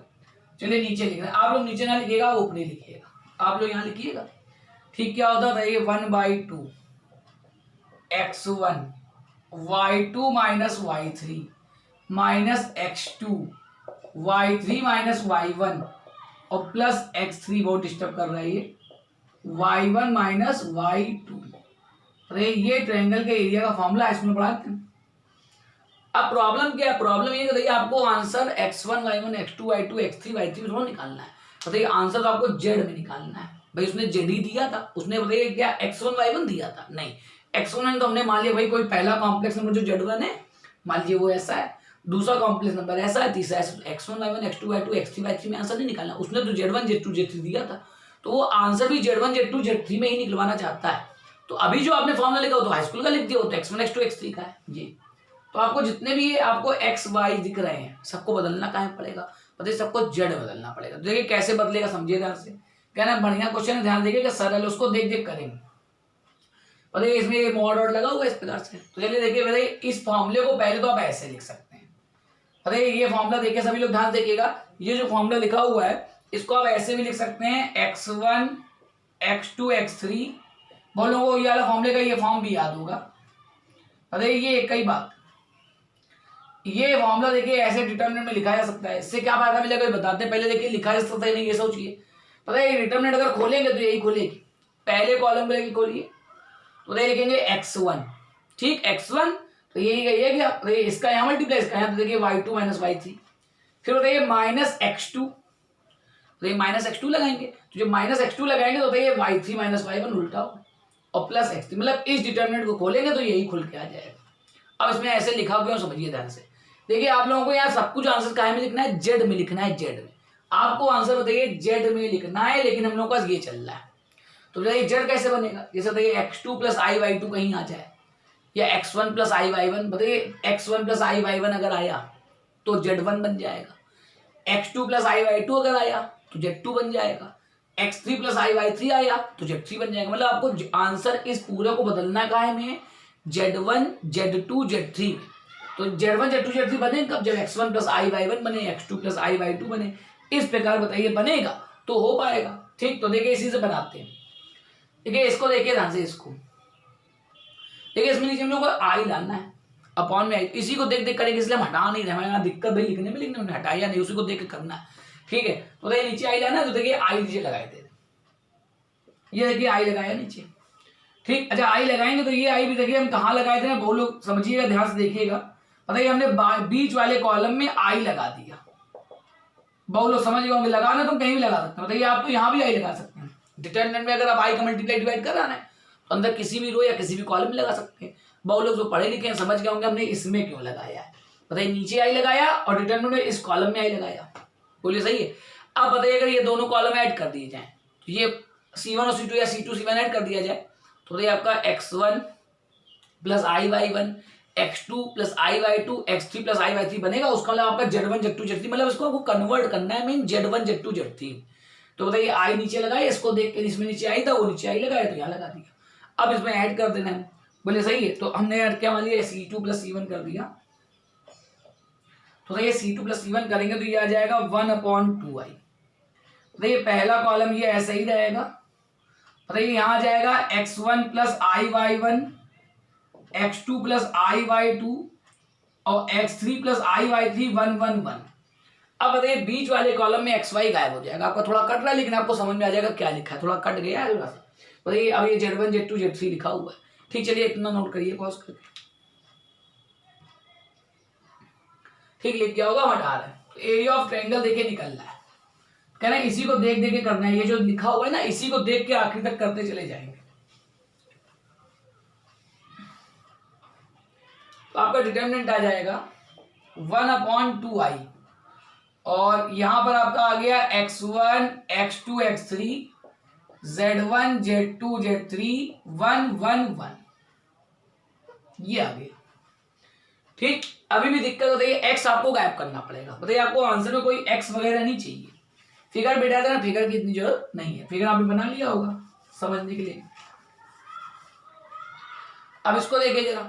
चलिए नीचे लिख रहे हैं, आप लोग नीचे ना लिखिएगा ऊपर ही लिखिएगा, आप लोग यहाँ लिखिएगा। ठीक क्या होता था ये 1/2 x1 y2 minus y3 minus x2 y3 minus y1 और प्लस x3, बहुत डिस्टर्ब कर रहा है ये, y1 माइनस y2। अरे ये ट्रायंगल के एरिया का फॉर्मूला इसमें पढ़ाते हैं। अब प्रॉब्लम क्या है, प्रॉब्लम ये बताइए आपको answer x1 y1 x2 y2 x3 y3 दोनों निकालना है। बताइए आंसर तो आपको जेड में निकालना है। भाई उसने जेड ही दिया था, उसने बताइए क्या x1 y1 दिया था, नहीं x1 तो हमने मान लिया भाई कोई पहला कॉम्प्लेक्स नंबर जो Z1 है मान लीजिए वो ऐसा है, दूसरा कॉम्प्लेक्स नंबर ऐसा है, तीसरा ऐसा, तो x1 y1 x2 y2 x3 y3 में आंसर नहीं निकालना। उसने तो Z1 Z2 Z3 दिया था, तो वो आंसर भी Z1 Z2 Z3 में ही निकलवाना चाहता है। तो अभी जो आपने फॉर्मूला लिखा हो तो हाई स्कूल का लिख दिया हो, तो x1 x2 x3 का है ये। तो आपको जितने भी आपको x y दिख रहे हैं सबको बदलना कहाँ पड़ेगा, बताइए सबको जेड बदलना पड़ेगा। तो देखिए कैसे बदलेगा, समझिए ध्यान से, कहना बढ़िया क्वेश्चन है, ध्यान देखिएगा, सरल, उसको देख देख करेंगे। बताइए इसमें मॉड ऑड लगा हुआ है इस प्रकार से, तो चलिए देखिए बताइए इस फॉर्मूले को पहले तो आप ऐसे लिख सकते हैं। बताइए ये फॉर्मूला देखिए सभी लोग ध्यान देखिएगा, ये जो फॉर्मूला लिखा हुआ है इसको आप ऐसे भी लिख सकते हैं x1 x2 x3। बहुत लोगों को ये वाला फॉर्मूले का ये फॉर्म भी याद होगा। बताइए ये एक ही बात, ये फॉर्मूला देखिए ऐसे डिटरमिनेंट में लिखा जा सकता है। इससे क्या फायदा मिलेगा बताते हैं, पहले देखिए लिखा जा सकता है नहीं ये सोचिए। पता है डिटरमिनेंट अगर खोलेंगे तो यही खोलेगी, पहले कॉलम को लेके खोलिए तो ये लिखेंगे x1, ठीक x1 तो ये क्या, तो ये इसका यहाँ मल्टीप्लाई, इसका यहाँ, तो देखिए y2 माइनस y3, फिर बताइए माइनस x2, तो ये माइनस x2 लगाएंगे, तो जब माइनस x2 लगाएंगे तो बताइए y3 माइनस y1 उल्टा होगा और प्लस x3, मतलब इस डिटरमिनेंट को खोलेंगे तो यही खुल के आ जाएगा। अब इसमें ऐसे लिखा क्यों, समझिए ध्यान से। देखिए आप लोगों को यहाँ सब कुछ आंसर काहे में लिखना है, जेड में लिखना है, जेड में आपको आंसर बताइए जेड में लिखना है, लेकिन हम लोगों का ये चल रहा है। तो बताइए जेड कैसे बनेगा, जैसे बताइए x2 प्लस i/2 कहीं आ जाए या x1 प्लस i/1, बताइए x1 प्लस i/1 अगर आया तो z1 बन जाएगा, x2 plus i y to अगर आया तो z2 बन जाएगा, x3 plus i y three आया तो z3 बन जाएगा। मतलब आपको आंसर इस पूरे को बदलना का है में z1 z2 z3 में। तो z1 z2 z3 बने कब, जब x1 plus i y one बने, x2 plus i y to बने। इस प्रकार बताइए बनेगा तो हो पाएगा। ठीक, तो देखिए इसी से बनाते हैं। देखिए इसको देखिए ध्यान से, इसको देखिए इसमें नीचे हम लोग को आई लाना है, अपॉन में आई, इसी को देख देख करेंगे इसलिए हम हटा नहीं रहे, हमारे यहाँ दिक्कत भाई लिखने में, लिखने में हटाया नहीं, उसी को देख के करना है। ठीक है, तो देखिए नीचे आई लाना है, तो देखिए आई नीचे लगाए थे, ये देखिए आई लगाया नीचे। ठीक, अच्छा आई लगाएंगे तो ये आई भी देखिए हम कहाँ लगाए थे, बहुत लोग समझिएगा, ध्यान से देखिएगा। बताइए हमने बीच वाले कॉलम में आई लगा दिया, बहुत लोग समझ गए लगाना तो कहीं भी लगा सकते हैं। बताइए आप तो यहाँ भी आई लगा सकते हैं, डिटरमिनेंट में अगर आप आई का मल्टीप्लाई डिवाइड कर रहा है तो अंदर किसी भी रो या किसी भी कॉलम में लगा सकते हैं। बहुत लोग जो पढ़े लिखे हैं समझ गए होंगे हमने इसमें क्यों लगाया है। बताइए नीचे आई लगाया और डिटरमिनेंट में इस कॉलम में आई लगाया, बोलिए सही है। अब बताइए अगर ये दोनों कॉलम ऐड कर दिए जाए तो ये C1 और C2 या C2 C1 ऐड कर दिया जाए तो ये आपका x1 plus i y one, x2 plus i y two, x3 plus i y three बनेगा। उसका मतलब आपका z1 z2 z3, मतलब इसको आपको कन्वर्ट करना है मीन z1 z2 z3। तो बताइए आई नीचे लगाए, इसको देख के इसमें नीचे आई था, वो नीचे आई लगाया तो यहाँ लगा दिया। अब इसमें ऐड कर देना है, बोले सही है। तो हमने ऐड क्या मान लिया, C2 प्लस C1 कर दिया। तो ये C2 प्लस C1 करेंगे तो ये आ जाएगा 1/2i। बताइए पहला कॉलम ये ऐसा ही रहेगा। बताइए यहाँ आ जाएगा x1 plus i y one, x2 plus i y two और x3 plus i y three 1 1 1। अब बताइए बीच वाले कॉलम में xy गायब हो जाएगा, आपका थोड़ा कट रहा है लेकिन आपको समझ में आ जाएगा क्या लिखा है, थोड़ा कट गया है थोड़ा सा। बताइए अब ये z1 z2 z3 लिखा हुआ है। ठीक, चलिए इतना नोट करिए पॉज करके। ठीक, लिख गया होगा, हटा रहे हैं। एरिया ऑफ ट्रायंगल देखिए निकल रहा है, कह रहे हैं इसी को देख देख के करना है, ये जो लिखा हुआ है ना इसी को देख के आखिर तक करते चले जाएंगे। तो आपका डिटरमिनेंट आ जाएगा 1/2i और यहां पर आपका आ गया x1 x2 x3 z1 z2 z3 1 1 1, ये आ गया। ठीक, अभी भी दिक्कत होती है, x आपको गायब करना पड़ेगा। बताइए आपको आंसर में कोई x वगैरह नहीं चाहिए, फिगर बैठा देना, फिगर की इतनी जरूरत नहीं है, फिगर आपने बना लिया होगा समझने के लिए। अब इसको देखिए जरा,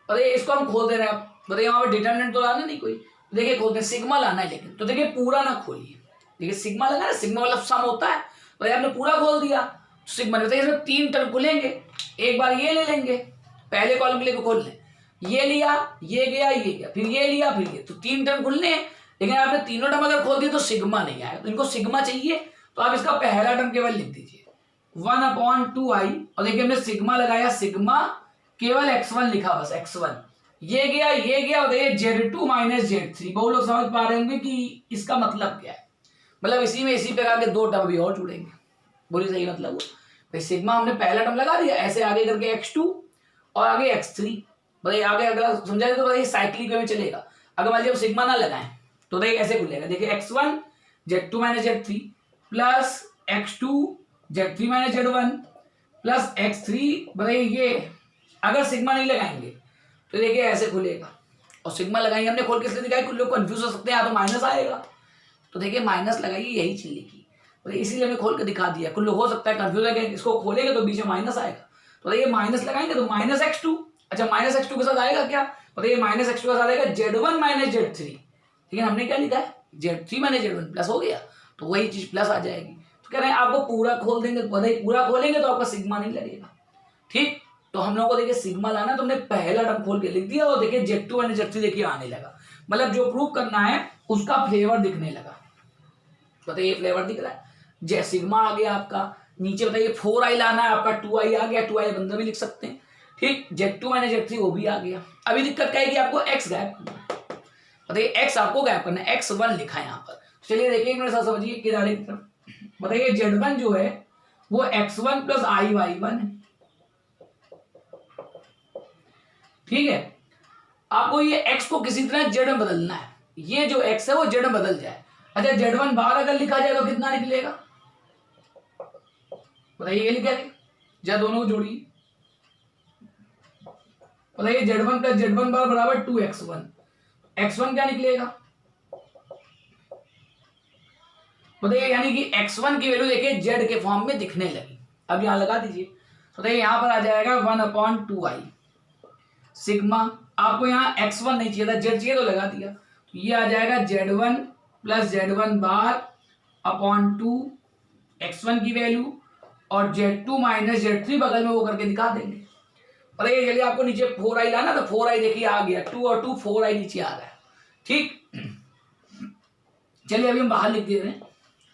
बताइए इसको हम खोल दे रहे हैं। बताइए वहां पर डिटरमिनेंट तो लाना नहीं कोई, देखिए खोलते हैं, सिग्मा लाना है लेकिन। तो देखिए पूरा ना खोलिए, देखिए सिग्मा लगा ना, सिग्मा मतलब सम होता है, तो आपने पूरा खोल दिया सिग्मा। बताइए इसमें 3 टर्म खुलेंगे, एक बार ये ले लेंगे, पहले कॉलम के लिए खोल लें, ये लिया, ये गया, ये गया, फिर ये लिया, फिर ये, तो 3 टर्म खुलने हैं। लेकिन आपने तीनों टर्म अगर खोल दिए तो सिग्मा नहीं आएगा, तो इनको सिग्मा चाहिए तो आप इसका पहला टर्म केवल लिख दीजिए 1/2i और देखिए हमने सिग्मा लगाया, सिग्मा केवल x1 लिखा, बस x1, ये गया। बताइए z2 माइनस z3। बहुत लोग समझ पा रहे होंगे कि इसका मतलब क्या है, मतलब इसी में इसी प्रकार के 2 टर्म भी और जुड़ेंगे, बोलिए सही मतलब भाई। सिग्मा हमने पहला टर्म लगा दिया, ऐसे आगे करके x2 और आगे x3। बताइए आगे अगला समझाए तो बताइए साइक्लिक वे में चलेगा। अगर मान लीजिए हम सिग्मा ना लगाएं तो देखिए ऐसे खुलेगा, देखिए x1 z2 minus z3 plus x2 z3 minus z1 plus x3। बताइए ये अगर सिग्मा नहीं लगाएंगे तो देखिए ऐसे खुलेगा, और सिग्मा लगाएंगे हमने खोल के इसलिए दिखाया, कुछ लोग कंफ्यूज हो सकते हैं, या तो माइनस आएगा, तो देखिए माइनस लगाइए, यही चीज लिखी, तो इसीलिए हमने खोल के दिखा दिया। कुछ लोग हो सकता है कंफ्यूज है कि इसको खोलेंगे तो बीच में माइनस आएगा, तो देखिए माइनस लगाएंगे तो माइनस x2। अच्छा माइनस x2 के साथ आएगा क्या, बताइए माइनस x2 के साथ आएगा z1 माइनस z3, लेकिन हमने क्या लिखा है z3 माइनस z1 प्लस हो गया, तो वही चीज प्लस आ जाएगी। तो कह रहे हैं आपको पूरा खोल देंगे, बताइए पूरा खोलेंगे तो आपका सिग्मा नहीं लगेगा। ठीक, तो हम लोगों को देखिए सिग्मा लाना, तो हमने पहला टर्म खोल के लिख दिया और देखिए z2 और z3 देखिए आने लगा, मतलब जो प्रूव करना है उसका फ्लेवर दिखने लगा। बताइए फ्लेवर दिख रहा है, सिग्मा आ गया आपका, नीचे बताइए 4i लाना है आपका, 2i आ गया, 2i बंदा भी लिख सकते हैं। ठीक, z2 माइनस z3 वो भी आ गया। अभी दिक्कत क्या है कि आपको x गायब करना है, बताइए x आपको गायब करना है, x1 लिखा है यहाँ पर। चलिए देखिए मेरे साथ समझिए किनारे की तरफ। बताइए z1 जो है वो x1 plus i y one है। ठीक है, आपको ये x को किसी तरह z में बदलना है, ये जो x है वो z में बदल जाए। अच्छा z1 बाहर अगर लिखा जाए तो कितना निकलेगा, बताइए ये लिखा है, जा दोनों को जोड़िए, बताइए z1 प्लस z1 बार बराबर 2x1, x1 क्या निकलेगा, बताइए, यानी कि x1 की वैल्यू देखिए z के फॉर्म में दिखने लगी। अब यहाँ लगा दीजिए, बताइए यहाँ पर आ जाएगा 1/2i सिग्मा। आपको यहाँ x1 नहीं चाहिए था, z चाहिए तो लगा दिया, तो ये आ जाएगा z1 plus z1 bar upon 2 x1 की वैल्यू और z2 माइनस z3 बगल में वो करके दिखा देंगे। और ये चलिए आपको नीचे 4i लाना, तो 4i देखिए आ गया, 2 और 2 4i नीचे आ गया। ठीक, चलिए अभी हम बाहर लिख दे रहे हैं,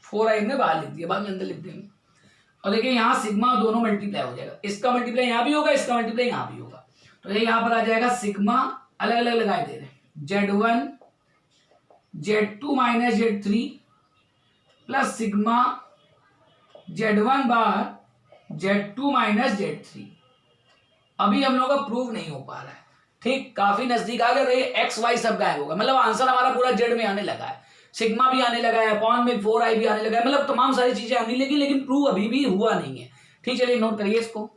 4i ने बाहर लिख दिया, बाद में अंदर लिख देंगे। और देखिए यहाँ सिग्मा दोनों मल्टीप्लाई हो जाएगा, इसका मल्टीप्लाई यहाँ भी होगा, इसका मल्टीप्लाई यहाँ भी होगा। तो ये यहाँ पर आ जाएगा सिग्मा, अलग अलग लगाए दे रहे हैं, z1 z2 minus z3 plus sigma z1 बार z2 माइनस z3। अभी हम लोग का प्रूव नहीं हो पा रहा है, ठीक, काफी नजदीक आ गए, एक्स वाई सब गायब होगा, मतलब आंसर हमारा पूरा जेड में आने लगा है, सिग्मा भी आने लगा है, अपॉन में 4i भी आने लगा है, मतलब तमाम सारी चीजें आने लगी, लेकिन प्रूव अभी भी हुआ नहीं है। ठीक, चलिए नोट करिए इसको।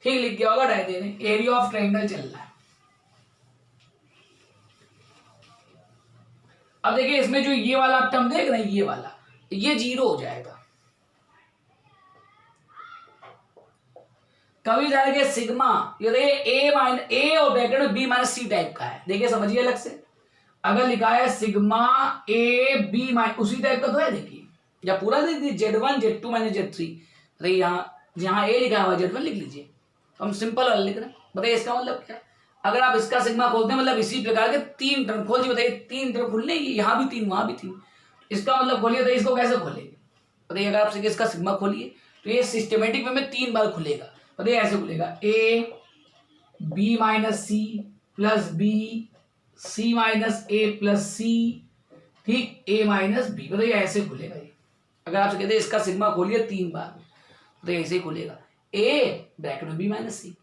ठीक, लिख गया होगा डायग्राम, एरिया ऑफ ट्रायंगल चल रहा है। अब देखिए इसमें जो ये वाला टर्म देख रहे हैं, ये वाला, ये 0 हो जाएगा। कभी जाएगा सिग्मा, ये देखिए ए और ब्रैकेट में बी माइनस सी टाइप का है, देखिए समझिए अलग से। अगर लिखा है सिग्मा ए बी माइनस, उसी टाइप का तो है, देखिए या पूरा लिख दीजिए z1 z2 माइनस z3। अरे यहाँ ए लिखा हुआ z1 लिख लीजिए, तो हम सिंपल वाला लिख रहे हैं। बताइए इसका मतलब क्या है? अगर आप इसका सिग्मा खोलते हैं, मतलब इसी प्रकार के 3 टर्म खोल दीजिए, बताइए 3 टर्म खुलने, यहाँ भी 3 वहां भी 3, इसका मतलब खोलिए, तो इसको कैसे खोलेंगे? बताइए अगर आप इसका सिग्मा खोलिए तो ये सिस्टमेटिक वे में 3 बार खुलेगा। बताइए ऐसे खुलेगा, a b minus c plus b, c minus a plus c, ठीक, ए माइनस बी। बताइए ऐसे खुलेगा ये। अगर आप कहते हैं इसका सिग्मा खोलिए 3 बार, तो ऐसे ही खुलेगा, ए ब्रैकेट में बी माइनस सी,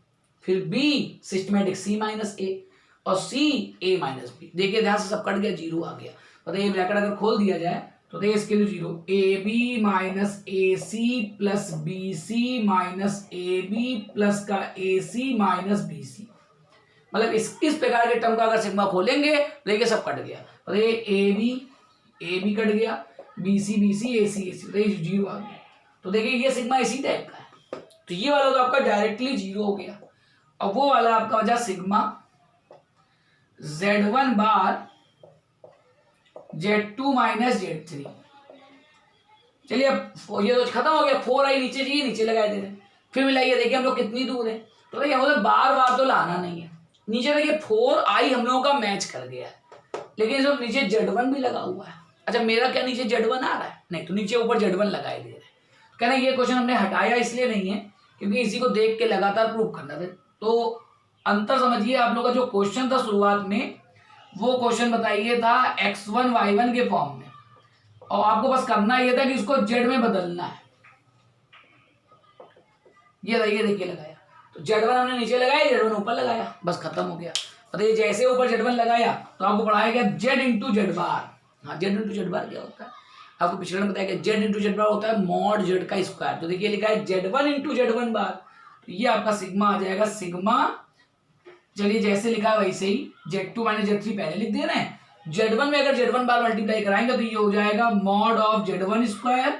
फिर बी सिस्टमेटिक सी माइनस ए, और सी ए माइनस बी। देखिए ध्यान से सब कट गया, 0 आ गया। बताइए ब्रैकेट अगर खोल दिया जाए तो देखिए इसके लिए 0, a b minus a c plus b c minus a b plus का a C minus B C. मतलब इस प्रकार के टर्म का अगर सिग्मा खोलेंगे तो देखिए सब कट गया। बताइए ए बी कट गया, बी सी ए सी, तो ये 0 आ गया। तो देखिए ये सिग्मा इसी टाइप का है, तो ये वाला तो आपका डायरेक्टली 0 हो गया। अब वो वाला आपका वजह सिग्मा z1 बार z2 माइनस z3। चलिए अब ये तो खत्म हो गया, 4i नीचे चाहिए, नीचे लगाए दे रहे हैं। फिर मिलाइए, देखिए हम लोग कितनी दूर है, तो देखिए मतलब बार बार तो लाना नहीं है। नीचे देखिए 4i हम लोगों का मैच कर गया है, लेकिन इसमें नीचे z1 भी लगा हुआ है। अच्छा मेरा क्या नीचे z1 आ रहा है? नहीं, तो नीचे ऊपर z1 लगाए दे रहे हैं। कहना ये क्वेश्चन हमने हटाया इसलिए नहीं है क्योंकि इसी को देख के लगातार प्रूव करना था। तो अंतर समझिए, आप लोग का जो क्वेश्चन था शुरुआत में, वो क्वेश्चन बताइए था x1 y1 के फॉर्म में, और आपको बस करना ये था कि इसको z में बदलना है। ये देखिए लगाया, तो z1 हमने नीचे लगाया, z1 ऊपर लगाया, बस खत्म हो गया। बताइए जैसे ऊपर z1 लगाया तो आपको पढ़ाया गया z इंटू जेड बार। हाँ, z इंटू जेड बार क्या होता है आपको पिछले में बताया गया, z इंटू जेड बार होता है मॉड z का स्क्वायर। तो देखिए लिखा है z1 इंटू जेड1 बार, तो ये आपका सिग्मा आ जाएगा, सिग्मा चलिए जैसे लिखा है वैसे ही, z2 माइनस z3 पहले लिख दे रहे हैं, z1 में अगर z1 बार मल्टीप्लाई कराएंगे तो ये हो जाएगा mod of z1 square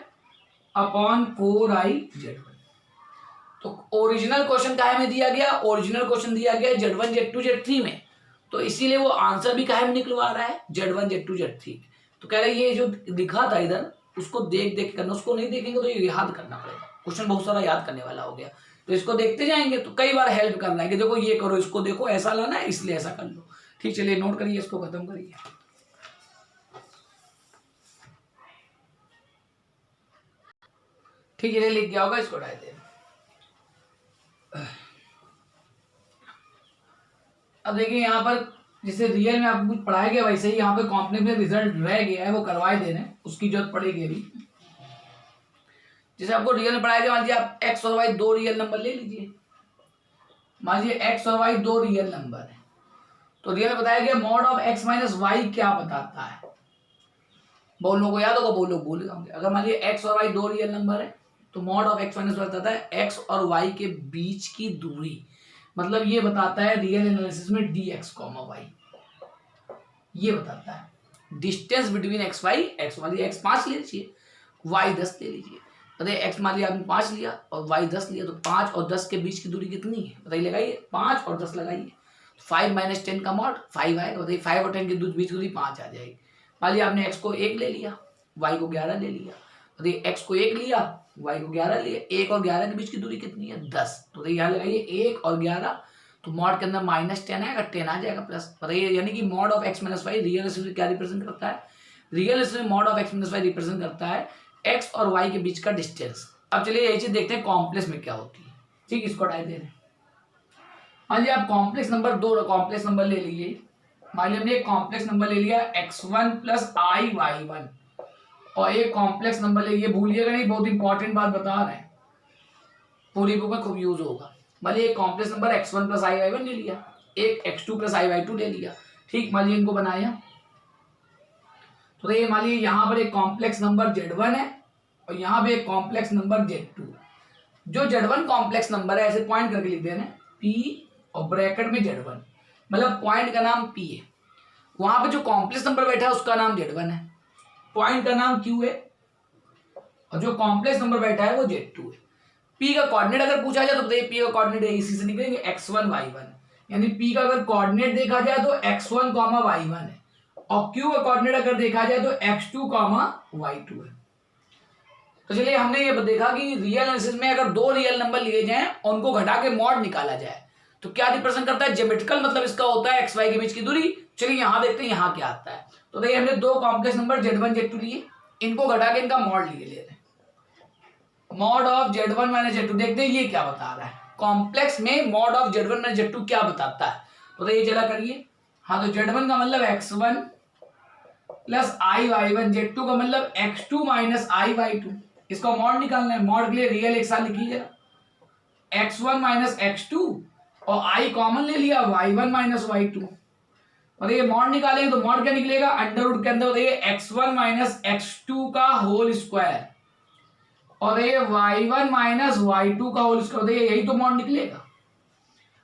upon 4i z1। तो ओरिजिनल क्वेश्चन काहे में दिया गया? ओरिजिनल क्वेश्चन दिया गया z1 z2 z3 में, तो इसीलिए वो आंसर भी काहे में निकलवा रहा है z1 z2 z3। तो कह रहे ये जो लिखा था इधर, उसको देख देख करना, उसको नहीं देखेंगे तो ये याद करना पड़ेगा। क्वेश्चन बहुत सारा याद करने वाला हो गया, तो इसको देखते जाएंगे तो कई बार हेल्प करना है कि देखो ये करो, इसको देखो, ऐसा लाना है इसलिए ऐसा कर लो। ठीक, चलिए नोट करिए, इसको खत्म करिए। ठीक है, लिख गया होगा, इसको डाल दे। अब देखिए यहाँ पर जैसे रियल में आपको कुछ पढ़ाया गया वैसे ही यहाँ पे कॉम्प्लेक्स में रिजल्ट रह गया है, वो करवाए दे रहे हैं, उसकी जरूरत पड़ेगी अभी। जैसे आपको रियल में पढ़ाया गया, मान लीजिए आप x और y 2 रियल नंबर ले लीजिए, मान लीजिए x और y 2 रियल नंबर है, तो रियल में बताया गया mod of x minus y क्या बताता है। बहुत लोगों को याद होगा, बहुत लोग भूल जाओगे। अगर मान लीजिए x और y 2 रियल नंबर है तो mod of x minus y बताता है x और y के बीच की दूरी, मतलब ये बताता है रियल एनालिसिस में dx, y ये बताता है। Distance between x y, x मान लिया एक्स 5 ले लीजिए, वाई 10 ले लीजिए। बताइए एक्स मान लिया आपने 5 लिया और वाई 10 लिया, तो 5 और 10 के बीच की दूरी कितनी है बताइए, लगाइए 5 और 10 लगाइए, 5 - 10 का मॉड 5 आएगा। बताइए 5 और 10 के बीच की दूरी 5 आ जाएगी। मान लिया आपने एक्स को 1 ले लिया, वाई को 11 ले लिया। बताइए एक्स को 1 लिया, वाई को 11 लिया, 1 और 11 के बीच की दूरी कितनी है 10। तो यहाँ लगाइए 1 और 11, तो मॉड के अंदर -10 आएगा, 10 आ जाएगा प्लस। बताइए यानी कि mod of x - y real में क्या रिप्रेजेंट करता है, रियल में mod of x - y represent करता है x और y के बीच का डिस्टेंस। अब चलिए यही चीज देखते हैं कॉम्प्लेक्स में क्या होती है। ठीक, इसको हटा दे रहे हैं। मान लिया आप कॉम्प्लेक्स नंबर 2 कॉम्प्लेक्स नंबर ले लीजिए। मान लिया हमने एक कॉम्प्लेक्स नंबर ले लिया x1 + i(y1) और एक कॉम्प्लेक्स नंबर ले लिया, भूलिएगा नहीं, बहुत इंपॉर्टेंट बात बता रहे हैं, पूरी बुक में खूब यूज होगा। मान लिया एक कॉम्प्लेक्स नंबर x1 + i(y1) ले लिया, एक x2 + i(y2) ले लिया। ठीक, मान लिया इनको बनाया, तो ये मान लिया यहाँ पर एक कॉम्प्लेक्स नंबर z1 है और यहाँ पे एक कॉम्प्लेक्स नंबर z2। जो z1 कॉम्प्लेक्स नंबर है ऐसे पॉइंट करके लिख देना p और ब्रैकेट में z1, मतलब पॉइंट का नाम p है, वहां पे जो कॉम्प्लेक्स नंबर बैठा है उसका नाम z1 है, पॉइंट का नाम q है और जो कॉम्प्लेक्स नंबर बैठा है वो z2 है। p का कोऑर्डिनेट अगर पूछा जाए तो बताइए p का कोऑर्डिनेट इसी से निकलेंगे x1 y1, यानी p का अगर कोऑर्डिनेट देखा जाए तो x1, y1 है और q का कोऑर्डिनेट अगर देखा जाए तो x2, y2 है। तो चलिए हमने ये देखा कि रियल एनालिसिस में अगर दो रियल नंबर लिए जाएं और उनको घटा के मॉड निकाला जाए तो क्या रिप्रेजेंट करता है, ज्योमेट्रिकल मतलब इसका होता है एक्स वाई के बीच की दूरी। चलिए यहां देखते हैं यहां क्या आता है। तो देखिए हमने दो कॉम्प्लेक्स नंबर z1 z2 लिए, इनको घटा के इनका मॉड ले रहे हैं, मॉड ऑफ z1 - z2। देखते हैं ये क्या बता रहा है, कॉम्प्लेक्स में मॉड ऑफ z1 - z2 क्या बताता है। तो ये चला करिए, हाँ तो z1 का मतलब x1 + i(y1), z2 का मतलब x2 - i(y2). इसका मॉड निकालना है, मॉड के लिए रियल एक साथ लिखिए जरा, x1 - x2 और i कॉमन ले लिया, y1 - y2। और ये मॉड निकालेंगे तो मॉड क्या निकलेगा, अंडर रूट के अंदर बताइए x1 - x2 का होल स्क्वायर और ये y1 - y2 का होल स्क्वायर, बताइए यही तो मॉड निकलेगा।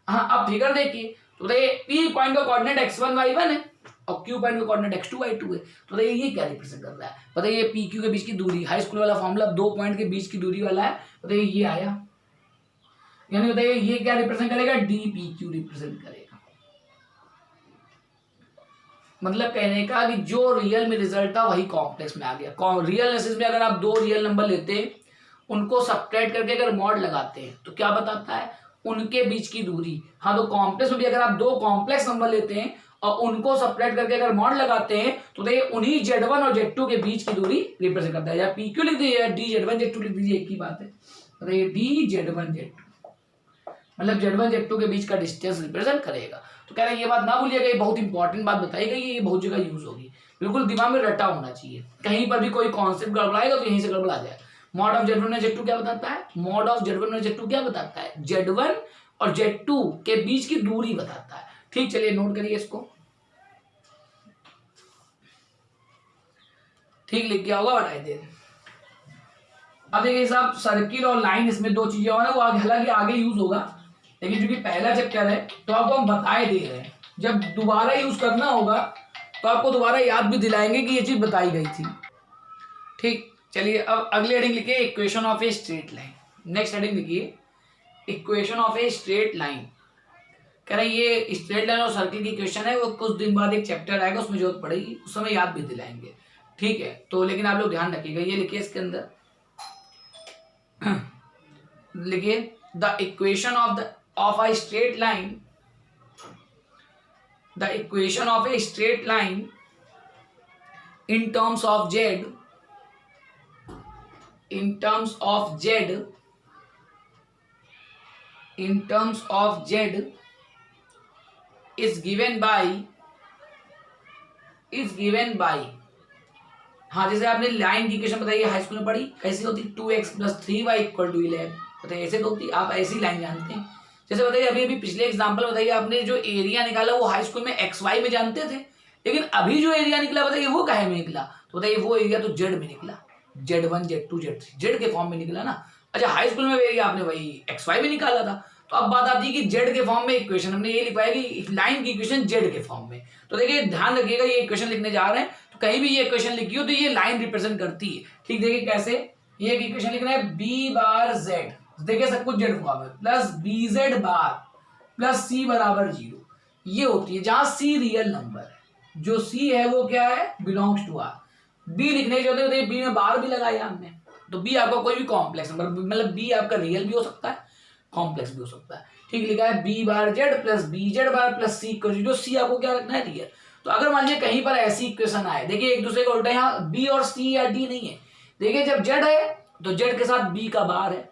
हाँ अब फिगर देखिए, तो बताइए p पॉइंट का कोऑर्डिनेट x1 y1 है और q पॉइंट का कोऑर्डिनेट x2 y2 है। तो बताइए ये क्या रिप्रेजेंट कर रहा है, बताइए p q के बीच की दूरी, हाई स्कूल वाला फॉर्मूला, दो पॉइंट के बीच की दूरी वाला है। बताइए ये आया, यानी बताइए ये क्या रिप्रेजेंट करेगा, dpq रिप्रेजेंट करेगा। मतलब कहने का कि जो रियल में रिजल्ट था वही कॉम्प्लेक्स में आ गया। रियल एनालिसिस में अगर आप दो रियल नंबर लेते हैं, उनको सब्ट्रैक्ट करके अगर मॉड लगाते हैं तो क्या बताता है, उनके बीच की दूरी। हाँ तो कॉम्प्लेक्स में भी अगर आप दो कॉम्प्लेक्स नंबर लेते हैं और उनको सब्ट्रैक्ट करके अगर मॉड लगाते हैं तो देखिए उन्हीं z1 और z2 के बीच की दूरी रिप्रेजेंट करता है। या pq लिख दीजिए या dz1 z2 लिख दीजिए, एक ही बात है। बताइए dz1 z2 मतलब z1 z2 के बीच का डिस्टेंस रिप्रेजेंट करेगा। तो कह रहे हैं ये बात ना भूलिएगा, ये बहुत इंपॉर्टेंट बात बताई गई है, ये बहुत जगह यूज होगी, बिल्कुल दिमाग में रटा होना चाहिए। कहीं पर भी कोई कॉन्सेप्ट गड़बड़ाएगा तो यहीं से गड़बड़ा जाए। मॉड ऑफ z1 - z2 क्या बताता है, मॉड ऑफ z1 - z2 क्या बताता है, z1 और z2 के बीच की दूरी बताता है। ठीक, चलिए नोट करिए इसको, ठीक लिख गया होगा, बताइए दे। अब देखिए साहब, सर्किल और लाइन, इसमें दो चीजें और है, वो हालांकि आगे यूज होगा, लेकिन क्योंकि पहला चैप्टर है तो आपको हम बताए दे रहे हैं, जब दोबारा यूज करना होगा तो आपको दोबारा याद भी दिलाएंगे कि ये चीज बताई गई थी। ठीक, चलिए अब अगली हेडिंग लिखिए, equation of a straight line. Next heading लिखिए, equation of a straight line. कह रहे ये स्ट्रेट लाइन और सर्किल की इक्वेशन है, वो कुछ दिन बाद एक चैप्टर आएगा उसमें जरूरत पड़ेगी, उस समय याद भी दिलाएंगे। ठीक है, तो लेकिन आप लोग ध्यान रखिएगा, ये लिखिए इसके अंदर लिखिए, the equation of a straight line, the equation of a straight line in terms of z, in terms of z, in terms of z is given by हाँ जैसे आपने लाइन की इक्वेशन बताइए हाई स्कूल में पढ़ी, कैसी होती, 2x + 3y = 11। बताइए ऐसे तो होती, आप ऐसी लाइन जानते हैं। जैसे बताइए अभी पिछले एग्जांपल बताइए, आपने जो एरिया निकाला वो हाई स्कूल में xy में जानते थे, लेकिन अभी जो एरिया निकला बताइए वो काहे में निकला, तो बताइए वो एरिया तो z में निकला, z1 z2 z3 z के फॉर्म में निकला ना। अच्छा हाई स्कूल में एरिया आपने वही xy में निकाला था, तो अब बात आती है कि z के फॉर्म में इक्वेशन हमने ये लिखवाया कि लाइन की इक्वेशन z के फॉर्म में। तो देखिए ध्यान रखिएगा, ये इक्वेशन लिखने जा रहे हैं तो कहीं भी ये इक्वेशन लिखी हो तो ये लाइन रिप्रेजेंट करती है। ठीक, देखिए कैसे, ये एक इक्वेशन लिखना है बी बार जेड, देखिए सब कुछ जेड फॉर्म है, plus b z bar plus c बराबर 0, ये होती है जहां सी रियल नंबर है। जो सी है वो क्या है, बिलोंग्स टू आर। बी लिखने के होते हैं, बी में बार भी लगाया हमने, तो बी आपका कोई भी कॉम्प्लेक्स नंबर, मतलब बी आपका रियल भी हो सकता है, कॉम्प्लेक्स भी हो सकता है। ठीक, लिखा है b bar z plus b z bar plus c, जो सी आपको क्या रखना है, रियल। तो अगर मान लीजिए कहीं पर ऐसी इक्वेशन आए, देखिए एक दूसरे को उल्टा, यहाँ बी और सी या डी नहीं है, देखिए जब जेड है तो जेड के साथ बी का बार है,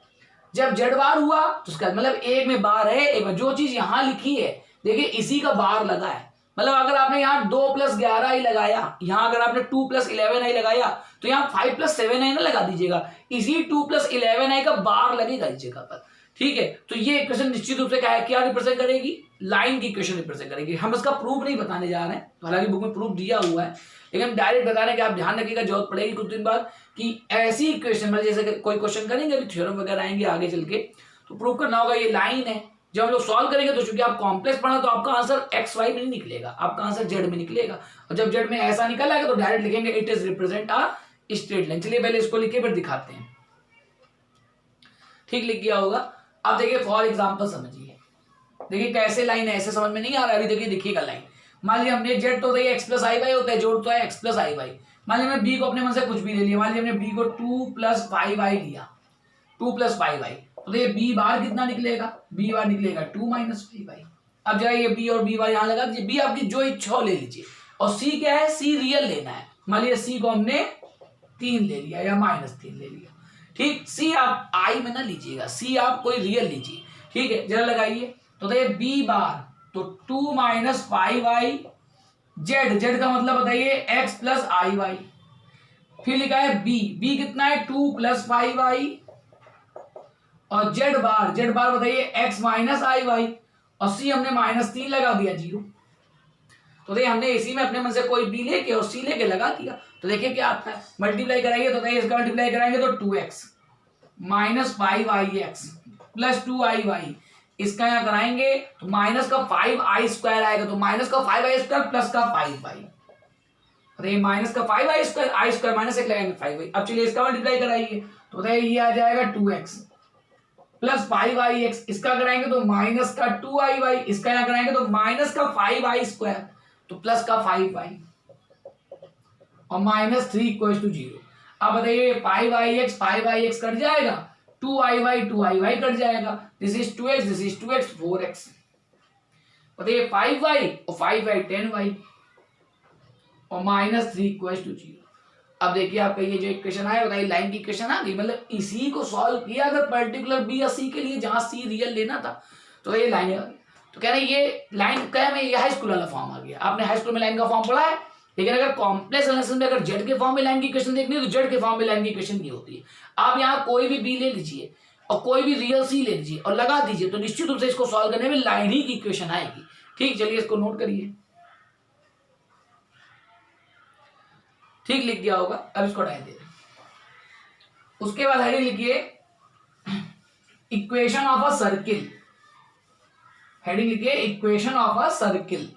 जब जेड बार हुआ तो उसका मतलब एक में बार है, एक में जो चीज यहां लिखी है देखिए इसी का बार लगा है। मतलब अगर आपने यहाँ 2 + 11 ही लगाया, यहाँ अगर आपने 2 + 11 ही लगाया तो यहाँ 5 + 7 आई ना लगा दीजिएगा, इसी 2 + 11 आई का बार लगेगा इस जगह पर। ठीक है, तो ये इक्वेशन निश्चित रूप से क्या रिप्रेजेंट करेगी, लाइन की इक्वेशन रिप्रेजेंट करेगी। हम इसका प्रूफ नहीं बताने जा रहे हैं, हालांकि बुक में प्रूफ दिया हुआ है, लेकिन डायरेक्ट बताने के आप ध्यान रखिएगा, जरूरत पड़ेगी कुछ दिन बाद कि ऐसी इक्वेशन, मतलब जैसे कोई क्वेश्चन करेंगे अभी थ्योरम वगैरह आएंगे आगे चल के, तो प्रूफ करना होगा ये लाइन है। जब हम लोग सॉल्व करेंगे तो चूंकि आप कॉम्प्लेक्स पढ़ा तो आपका आंसर एक्स वाई में नहीं निकलेगा, आपका आंसर जेड में निकलेगा, और जब जेड में ऐसा निकल आएगा तो डायरेक्ट लिखेंगे it is represent a straight line. चलिए पहले इसको लिखे फिर दिखाते हैं। ठीक, लिख गया होगा। अब देखिए फॉर एग्जाम्पल समझिए, देखिए कैसे लाइन है, ऐसे समझ में नहीं आ रहा है, अभी देखिए दिखेगा लाइन। मान लीजिए हमने जेड तो एक्स प्लस आई वाई होता है, जोड़ तो है एक्स प्लस आई वाई। मान लीजिए हमने बी को अपने मन से कुछ भी ले लिया, मान लीजिए हमने बी को 2 + 5i लिया, 2 + 5i, तो ये बी बार कितना निकलेगा, बी बार निकलेगा 2 - 5i। अब जाइए बी और बी बार यहाँ लगा दीजिए, बी आपकी जो इच्छा हो ले लीजिए, और सी क्या है, सी रियल लेना है। मान लीजिए सी को हमने 3 ले लिया या -3 ले लिया। ठीक, सी आप आई में ना लीजिएगा, सी आप कोई रियल लीजिए। ठीक है, जरा लगाइए, तो देखिए बी बार तो 2 - 5i जेड, जेड का मतलब बताइए एक्स प्लस आई वाई। फिर लिखा है बी, बी कितना है 2 + 5i, और जेड बार बताइए एक्स माइनस आई वाई, और सी हमने -3 लगा दिया 0। तो देखिए हमने इसी में अपने मन से कोई बी लेके और सी लेके लगा दिया, तो देखिए क्या आता है, मल्टीप्लाई कराइए तो देखिए इसका मल्टीप्लाई कराएंगे तो 2x - 5ix प्लस 2iy, इसका यहाँ कराएंगे तो माइनस का 5i² आएगा, तो माइनस का 5i² प्लस का 5y, अरे माइनस का 5i² i² -1 लगाएंगे 5y। अब चलिए इसका मल्टीप्लाई कराइए तो देखिए ये आ जाएगा 2x प्लस 5ix, इसका कराएंगे तो माइनस का 2iy, इसका यहाँ कराएंगे तो माइनस का 5i² तो प्लस का 5y, और -3 = 0। अब बताइए 5ix कट जाएगा, 2iy कट जाएगा, this is 2x, this is 2x 4x। बताइए 5y और 5y 10y, और -3 = 0। अब देखिए आपका ये जो इक्वेशन आया, बताइए लाइन की इक्वेशन आ गई, मतलब इसी को सॉल्व किया अगर पर्टिकुलर बी या सी के लिए, जहां सी रियल लेना था, तो ये लाइन है। तो कह रहे हैं ये लाइन क्या है, ये हाई स्कूल वाला फॉर्म आ गया। आपने हाई स्कूल में लाइन का फॉर्म पढ़ा है, लेकिन अगर कॉम्प्लेक्स एनालिसिस में अगर जेड के फॉर्म में लाइन की इक्वेशन देखनी है तो जेड के फॉर्म में लाइन की इक्वेशन ये होती है। आप यहाँ कोई भी बी ले लीजिए और कोई भी रियल सी ले लीजिए और लगा दीजिए, तो निश्चित रूप से इसको सॉल्व करने में लाइन ही की इक्वेशन आएगी। ठीक, चलिए इसको नोट करिए। ठीक, लिख गया होगा। अब इसको हटा दे, उसके बाद हेडिंग लिखिए equation of a circle. Heading लिखिए इक्वेशन ऑफ अ सर्किल।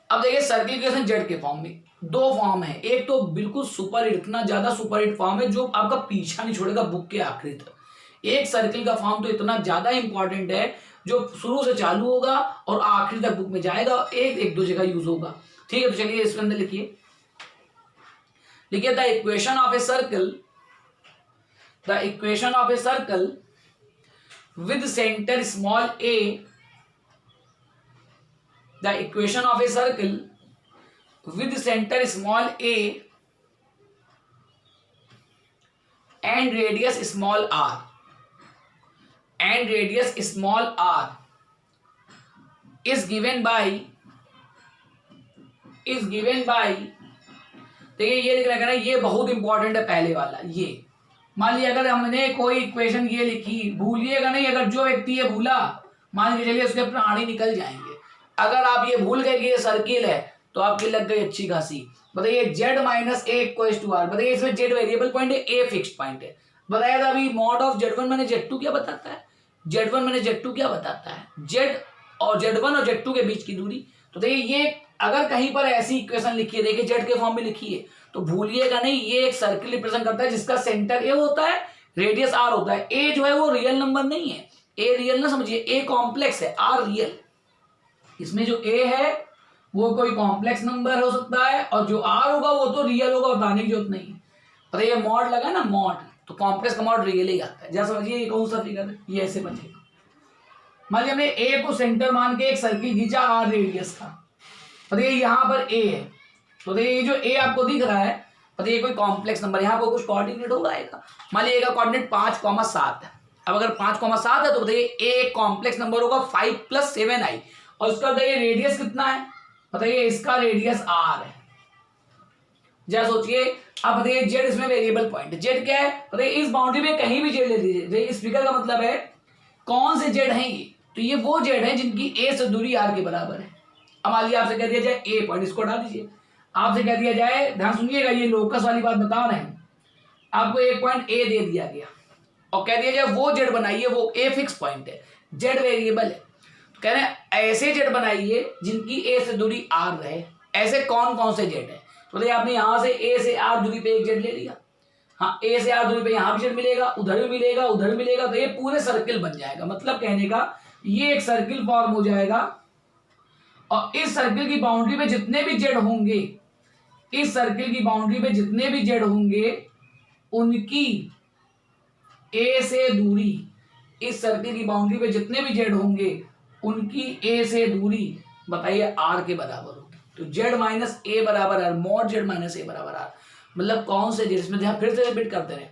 अब देखिए सर्किल इक्वेशन जेड के फॉर्म में दो फॉर्म है, एक तो बिल्कुल सुपर हिट, इतना ज्यादा सुपर हिट फॉर्म है जो आपका पीछा नहीं छोड़ेगा बुक के आखिरी तक। एक सर्किल का फॉर्म तो इतना ज्यादा इंपॉर्टेंट है जो शुरू से चालू होगा और आखिरी तक बुक में जाएगा, एक दो जगह यूज होगा। ठीक है, तो चलिए इसके अंदर लिखिए the equation of a circle, the equation of a circle with centre small A, the equation of a circle with center small a and radius small r, and radius small r is given by देखिए ये लिख रखा है, ये बहुत important है पहले वाला। ये मान लीजिए अगर हमने कोई इक्वेशन ये लिखी, भूलिएगा नहीं, अगर जो व्यक्ति ये भूला मान के चलिए उसके प्राणी निकल जाएंगे। अगर आप ये भूल गए कि ये सर्किल है तो आपकी लग गई अच्छी खासी। बताइए z - a = r, बताइए इसमें z वेरिएबल पॉइंट है, a फिक्स्ड पॉइंट है। बताया था अभी मॉड ऑफ z1 - z2 क्या बताता है, z1 - z2 क्या बताता है, z और z1 और z2 के बीच की दूरी। तो देखिए ये अगर कहीं पर ऐसी इक्वेशन लिखी है, देखिए जेड के फॉर्म में लिखी है, तो भूलिएगा नहीं ये एक सर्किल रिप्रेजेंट करता है जिसका सेंटर ए होता है, रेडियस आर होता है। ए जो है वो रियल नंबर नहीं है, ए रियल ना समझिए, ए कॉम्प्लेक्स है, आर रियल। इसमें जो ए है वो कोई कॉम्प्लेक्स नंबर हो सकता है और जो आर होगा वो तो रियल होगा, बताने की जरूरत नहीं है। पर ये मॉड लगा ना, मॉड, तो कॉम्प्लेक्स का मॉड रियल ही आता है। जैसा समझिए ये कौन सा फिगर है, ये ऐसे बनेगा। मान लिया हमने ए को सेंटर मान के एक सर्किल खींचा आर रेडियस का, और ये यहाँ पर ए है, तो ये जो ए आपको दिख रहा है, और ये कोई कॉम्प्लेक्स नंबर, यहाँ पर कुछ कोऑर्डिनेट होगा आएगा। मान लिया ए का कोऑर्डिनेट 5,7 है। अब अगर 5,7 है तो बताइए ए कॉम्प्लेक्स नंबर होगा 5 + 7i, और उसका बताइए रेडियस कितना है, बताइए इसका रेडियस आर है। जरा सोचिए, अब बताइए जेड इसमें वेरिएबल पॉइंट है, जेड क्या है बताइए, इस बाउंड्री में कहीं भी जेड ले लीजिए। इस फिगर का मतलब है कौन से जेड हैं ये, तो ये वो जेड हैं जिनकी ए से दूरी आर के बराबर है। अब मान लीजिए आपसे कह दिया जाए ए पॉइंट, इसको हटा दीजिए, आपसे कह दिया जाए, ध्यान सुनिएगा ये लोकस वाली बात बता रहे हैं, आपको एक पॉइंट ए दे दिया गया और कह दिया जाए वो जेड बनाइए, वो ए फिक्स पॉइंट है, जेड वेरिएबल है, तो कह रहे हैं ऐसे जेड बनाइए जिनकी ए से दूरी आर रहे। ऐसे कौन कौन से जेड है, तो देखिए आपने यहां से ए से आर दूरी पे एक जेड ले लिया, हाँ ए से आर दूरी पे यहाँ भी जेड मिलेगा, उधर भी मिलेगा, उधर भी मिलेगा, तो ये पूरे सर्किल बन जाएगा। मतलब कहने का ये एक सर्किल फॉर्म हो जाएगा, और इस सर्किल की बाउंड्री पे जितने भी जेड होंगे, इस सर्किल की बाउंड्री पे जितने भी जेड होंगे उनकी ए से दूरी, इस सर्किल की बाउंड्री पे जितने भी जेड होंगे उनकी ए से दूरी बताइए आर के बराबर होगी। तो जेड माइनस ए बराबर आर, मॉड जेड माइनस ए बराबर आर। मतलब कौन से जेड, इसमें ध्यान फिर से रिपीट करते रहे,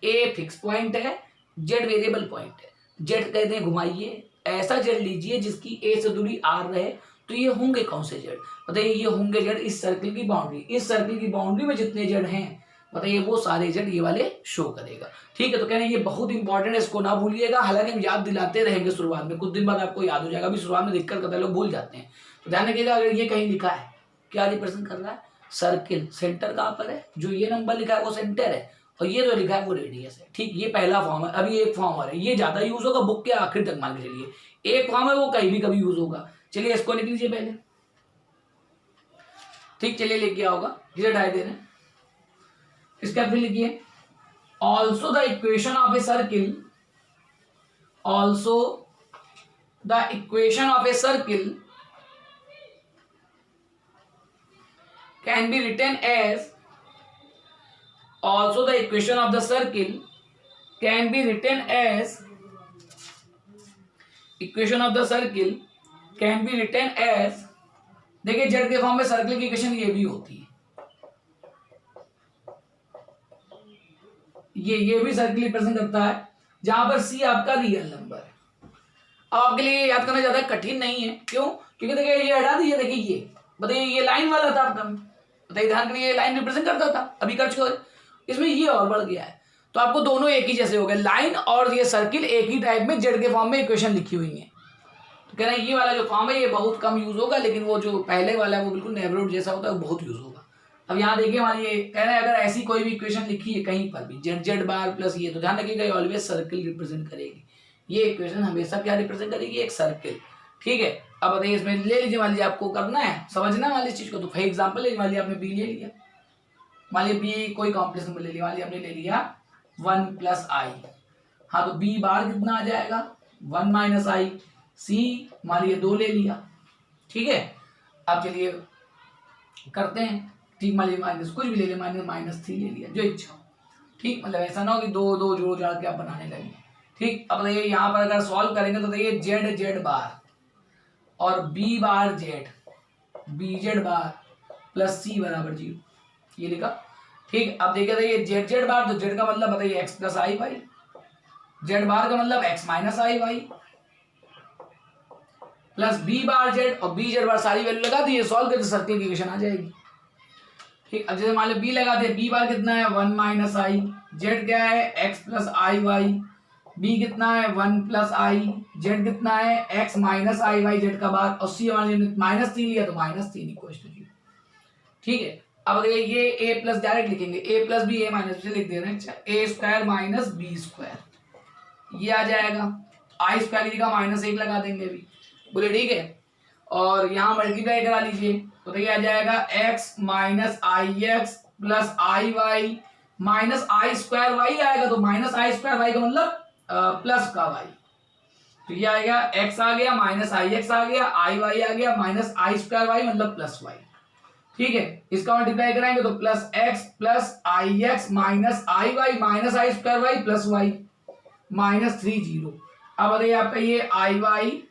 ए फिक्स पॉइंट है, जेड वेरिएबल पॉइंट है। जेड कहते हैं घुमाइए, ऐसा जेड लीजिए जिसकी ए से दूरी आर रहे, तो ये होंगे कौन से जेड, बताइए ये होंगे जेड इस सर्किल की बाउंड्री, इस सर्किल की बाउंड्री में जितने जेड हैं बताइए वो सारे जेड ये वाले शो करेगा। ठीक है, तो कहने ये बहुत इंपॉर्टेंट है, इसको ना भूलिएगा। हालांकि हम याद दिलाते रहेंगे शुरुआत में, कुछ दिन बाद आपको याद हो जाएगा, अभी शुरुआत में दिक्कत करते लोग भूल जाते हैं। तो ध्यान रखिएगा, अगर ये कहीं लिखा है क्या रिप्रेजेंट कर रहा है, सर्किल, सेंटर कहाँ पर है, जो ये नंबर लिखा है वो सेंटर है और ये जो लिखा है वो रेडियस है। ठीक, ये पहला फॉर्म है। अभी एक फॉर्म और है, ये ज्यादा यूज होगा बुक के आखिर तक, मान के चलिए एक फॉर्म है वो कहीं भी कभी यूज होगा। चलिए इसको लिख लीजिए पहले, ठीक, चलिए लिख गया होगा, इसे हटा दे रहे हैं, इसका फिर लिखिए also the equation of a circle, also the equation of a circle can be written as, also the equation of the circle can be written as, equation of the circle can be written as, देखिए Z के form में circle की equation ये भी होती है, ये भी सर्किल रिप्रेजेंट करता है, जहां पर सी आपका रियल नंबर है। अब आपके लिए याद करना ज्यादा कठिन नहीं है, क्यों, क्योंकि देखिए ये हटा दीजिए, देखिए ये बताइए ये लाइन वाला था आपका, बताइए ध्यान करिए, ये लाइन रिप्रेजेंट करता था, अभी कर चुके, इसमें ये और बढ़ गया है, तो आपको दोनों एक ही जैसे हो गए, लाइन और ये सर्किल एक ही टाइप में जेड के फॉर्म में इक्वेशन लिखी हुई है। तो कह रहे हैं ये वाला जो फॉर्म है ये बहुत कम यूज होगा, लेकिन वो जो पहले वाला है वो बिल्कुल नेबरहुड जैसा होता है, वो बहुत यूज होगा। अब यहाँ देखिए मान ये कह रहे हैं अगर ऐसी कोई भी इक्वेशन लिखी है कहीं पर भी जेड जेड बार प्लस ये, तो ध्यान रखिएगा ऑलवेज सर्किल रिप्रेजेंट करेगी, ये इक्वेशन हमेशा क्या रिप्रेजेंट करेगी, एक सर्किल। ठीक है, अब बताइए इसमें ले लीजिए, मान लीजिए आपको करना है समझना वाली चीज को, तो फॉर एग्जाम्पल ले मान लिया आपने बी ले लिया, मान लिया बी कोई कॉम्प्लेक्स नंबर ले लिया, मान लिया आपने ले लिया 1 + i, हाँ तो बी बार कितना आ जाएगा 1 - i, सी मान लिया 2 ले लिया। ठीक है, अब चलिए करते हैं, ठीक, मान लिया माइनस कुछ भी ले लिया, -3 ले लिया, जो इच्छा हो। ठीक, मतलब ऐसा ना हो कि दो दो जोड़ जाड़ के आप बनाने लगे। ठीक, अब बताइए यहाँ पर अगर सॉल्व करेंगे तो देखिए जेड जेड बार और b bar z, b z bar plus c बराबर 0, ये लिखा। ठीक, अब देखिए देखिए जेड जेड बार, तो जेड का मतलब बताइए x + i y, z bar का मतलब x - i y, plus b bar z और बी जेड बार, सारी वैल्यू लगा दिए, सॉल्व करके सर्किल की इक्वेशन आ जाएगी। ठीक, अब जैसे मान लो बी लगा दे, बी बार कितना है 1 - i, जेड क्या है x + i वाई, बी कितना है 1 + i, जेड कितना है x - i वाई जेड का बार, और सी -3 लिया तो -3 = 0। ठीक है, अब देखिए ये a प्लस डायरेक्ट लिखेंगे, a plus b a minus से लिख दे रहे हैं, a² - b², ये आ जाएगा, i² की जगह -1 लगा देंगे अभी, बोले ठीक है, और यहाँ मल्टीप्लाई करा लीजिए, तो ये आ जाएगा x minus I x plus i y minus i square Y आएगा, तो माइनस आई स्क्वायर वाई का मतलब प्लस का वाई, तो ये आएगा x आ गया माइनस आई एक्स आ गया, आई वाई आ गया माइनस आई स्क्वायर वाई मतलब प्लस वाई। ठीक है, इसका मल्टीप्लाई कराएंगे तो plus x plus i x minus i y minus i square y plus y minus 3 0। अब बताइए आपका ये आई वाई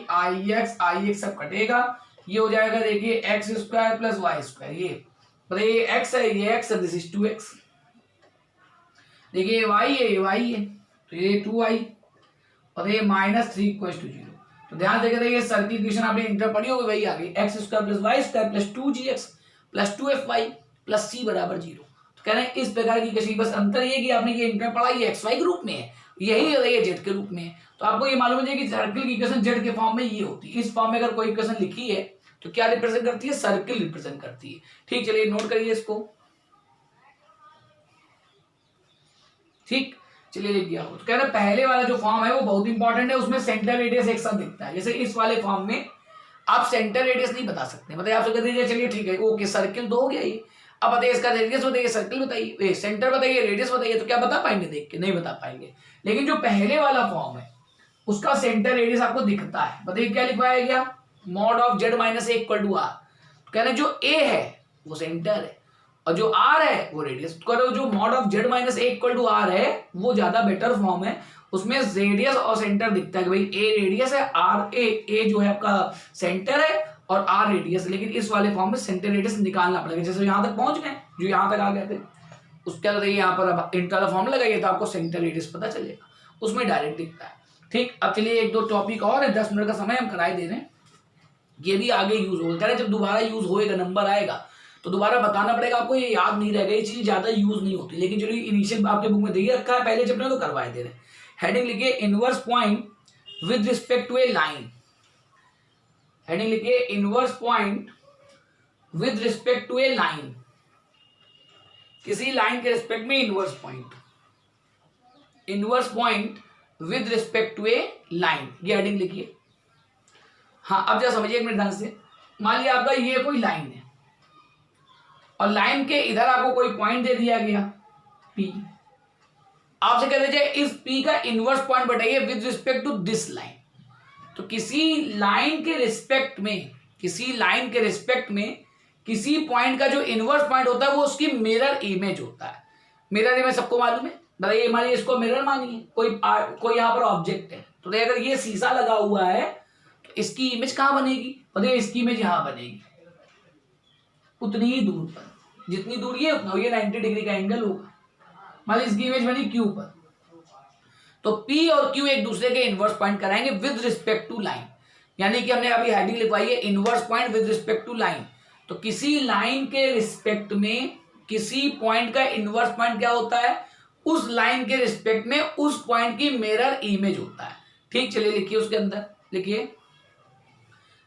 आई एक्स सब कटेगा, ये हो जाएगा देखिए x square plus y square, ये बताइए एक्स है ये एक्स है, दिस इज 2x। देखिए ये वाई है ये वाई है, तो ये 2y और ये माइनस 3 = 0। तो ध्यान देकर देखिए सर्किल इक्वेशन आपने इंटर पढ़ी होगी, वही आ गई x square plus y square plus 2gx plus 2fy plus c बराबर 0। तो कह रहे हैं इस प्रकार की इक्वेशन, बस अंतर ये कि आपने ये इंटर पढ़ा ये xy के रूप में है, यही है ये z के रूप में है। तो आपको ये मालूम है कि सर्किल की इक्वेशन z के फॉर्म में ये होती है। इस फॉर्म में अगर कोई इक्वेशन लिखी है तो क्या रिप्रेजेंट करती है, सर्किल रिप्रेजेंट करती है। ठीक, चलिए नोट करिए इसको। ठीक, चलिए लिख दिया। तो कह रहे पहले वाला जो फॉर्म है वो बहुत इंपॉर्टेंट है, उसमें सेंटर रेडियस एक साथ दिखता है। जैसे इस वाले फॉर्म में आप सेंटर रेडियस नहीं बता सकते, बताइए आपसे कर दीजिए, चलिए ठीक है ओके सर्किल तो हो गया ये, अब बताइए इसका रेडियस बताइए, सर्किल बताइए, सेंटर बताइए, रेडियस बताइए, तो क्या बता पाएंगे, देख के नहीं बता पाएंगे। लेकिन जो पहले वाला फॉर्म है उसका सेंटर रेडियस आपको दिखता है, बताइए क्या लिखवाया गया, mod of z minus a equal to r. कह रहे जो a है वो सेंटर है और जो r है वो रेडियस। करो जो mod of z minus a equal to r है वो ज्यादा बेटर फॉर्म है, उसमें रेडियस और सेंटर दिखता है कि भाई a रेडियस है, a जो है आपका सेंटर है और r रेडियस। लेकिन इस वाले फॉर्म में सेंटर रेडियस निकालना पड़ेगा। जैसे यहां तक पहुंच गए, जो यहां तक आ गए थे उसके बाद यहाँ पर अब इंटर फॉर्म लगाइए तो आपको सेंटर रेडियस पता चलेगा, उसमें डायरेक्ट दिखता है। ठीक, अब चलिए एक दो टॉपिक और है, 10 मिनट का समय हम कराए दे रहे हैं, ये भी आगे यूज होगा। कह रहे जब दोबारा यूज होएगा, नंबर आएगा तो दोबारा बताना पड़ेगा आपको, ये याद नहीं रहेगा, ये चीज ज्यादा यूज नहीं होती। लेकिन जो इनिशियल आपके बुक में दे रखा है पहले चैप्टर तो करवाए दे रहे हैं। हेडिंग लिखिए inverse point with respect to a line, heading लिखिए inverse point with respect to a line, किसी लाइन के रिस्पेक्ट में inverse point with respect to a line, ये हेडिंग लिखिए। हाँ, अब जरा समझिए एक मिनट ढंग से। मान लिया आपका ये कोई लाइन है और लाइन के इधर आपको कोई पॉइंट दे दिया गया P, आपसे कह दीजिए इस P का इनवर्स पॉइंट बताइए with respect to this line. तो किसी लाइन के रिस्पेक्ट में किसी पॉइंट का जो इनवर्स पॉइंट होता है वो उसकी मिरर इमेज होता है। मिरर इमेज सबको मालूम है, बताइए मानिए इसको मिरर मानिए, कोई यहाँ पर ऑब्जेक्ट है, तो अगर ये शीशा लगा हुआ है तो इसकी इमेज कहाँ बनेगी, बताइए इसकी इमेज यहाँ बनेगी, उतनी ही दूर पर, जितनी दूर ये उतना ये 90 डिग्री का एंगल होगा। मान लीजिए इसकी इमेज बनी Q पर, तो P और Q एक दूसरे के इनवर्स पॉइंट कराएंगे विद रिस्पेक्ट टू लाइन, यानी कि हमने अभी हेडिंग लिखवाई है inverse point with respect to line. तो किसी लाइन के रिस्पेक्ट में किसी पॉइंट का इनवर्स पॉइंट क्या होता है, उस लाइन के रिस्पेक्ट में उस पॉइंट की मिरर इमेज होता है। ठीक, चलिए लिखिए उसके अंदर, लिखिए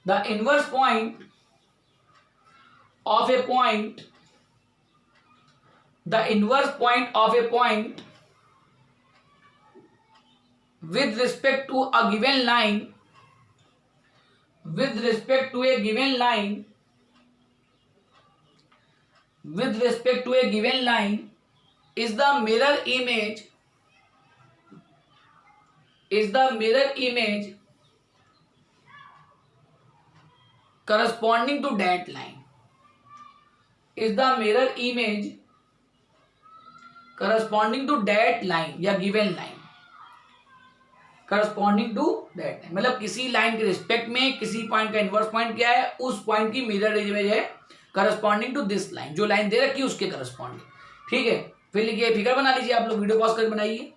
the inverse point of a point, the inverse point of a point with respect to a given line, with respect to a given line is the mirror image corresponding to that line, is the mirror image corresponding to that line या given line, corresponding to that line मतलब किसी line के respect में किसी point का inverse point क्या है, उस पॉइंट की मिरर इमेज है corresponding to this line, जो लाइन दे रखी है उसके corresponding। ठीक है, फिर लिखिए फिगर बना लीजिए, आप लोग वीडियो पॉज करके बनाइए।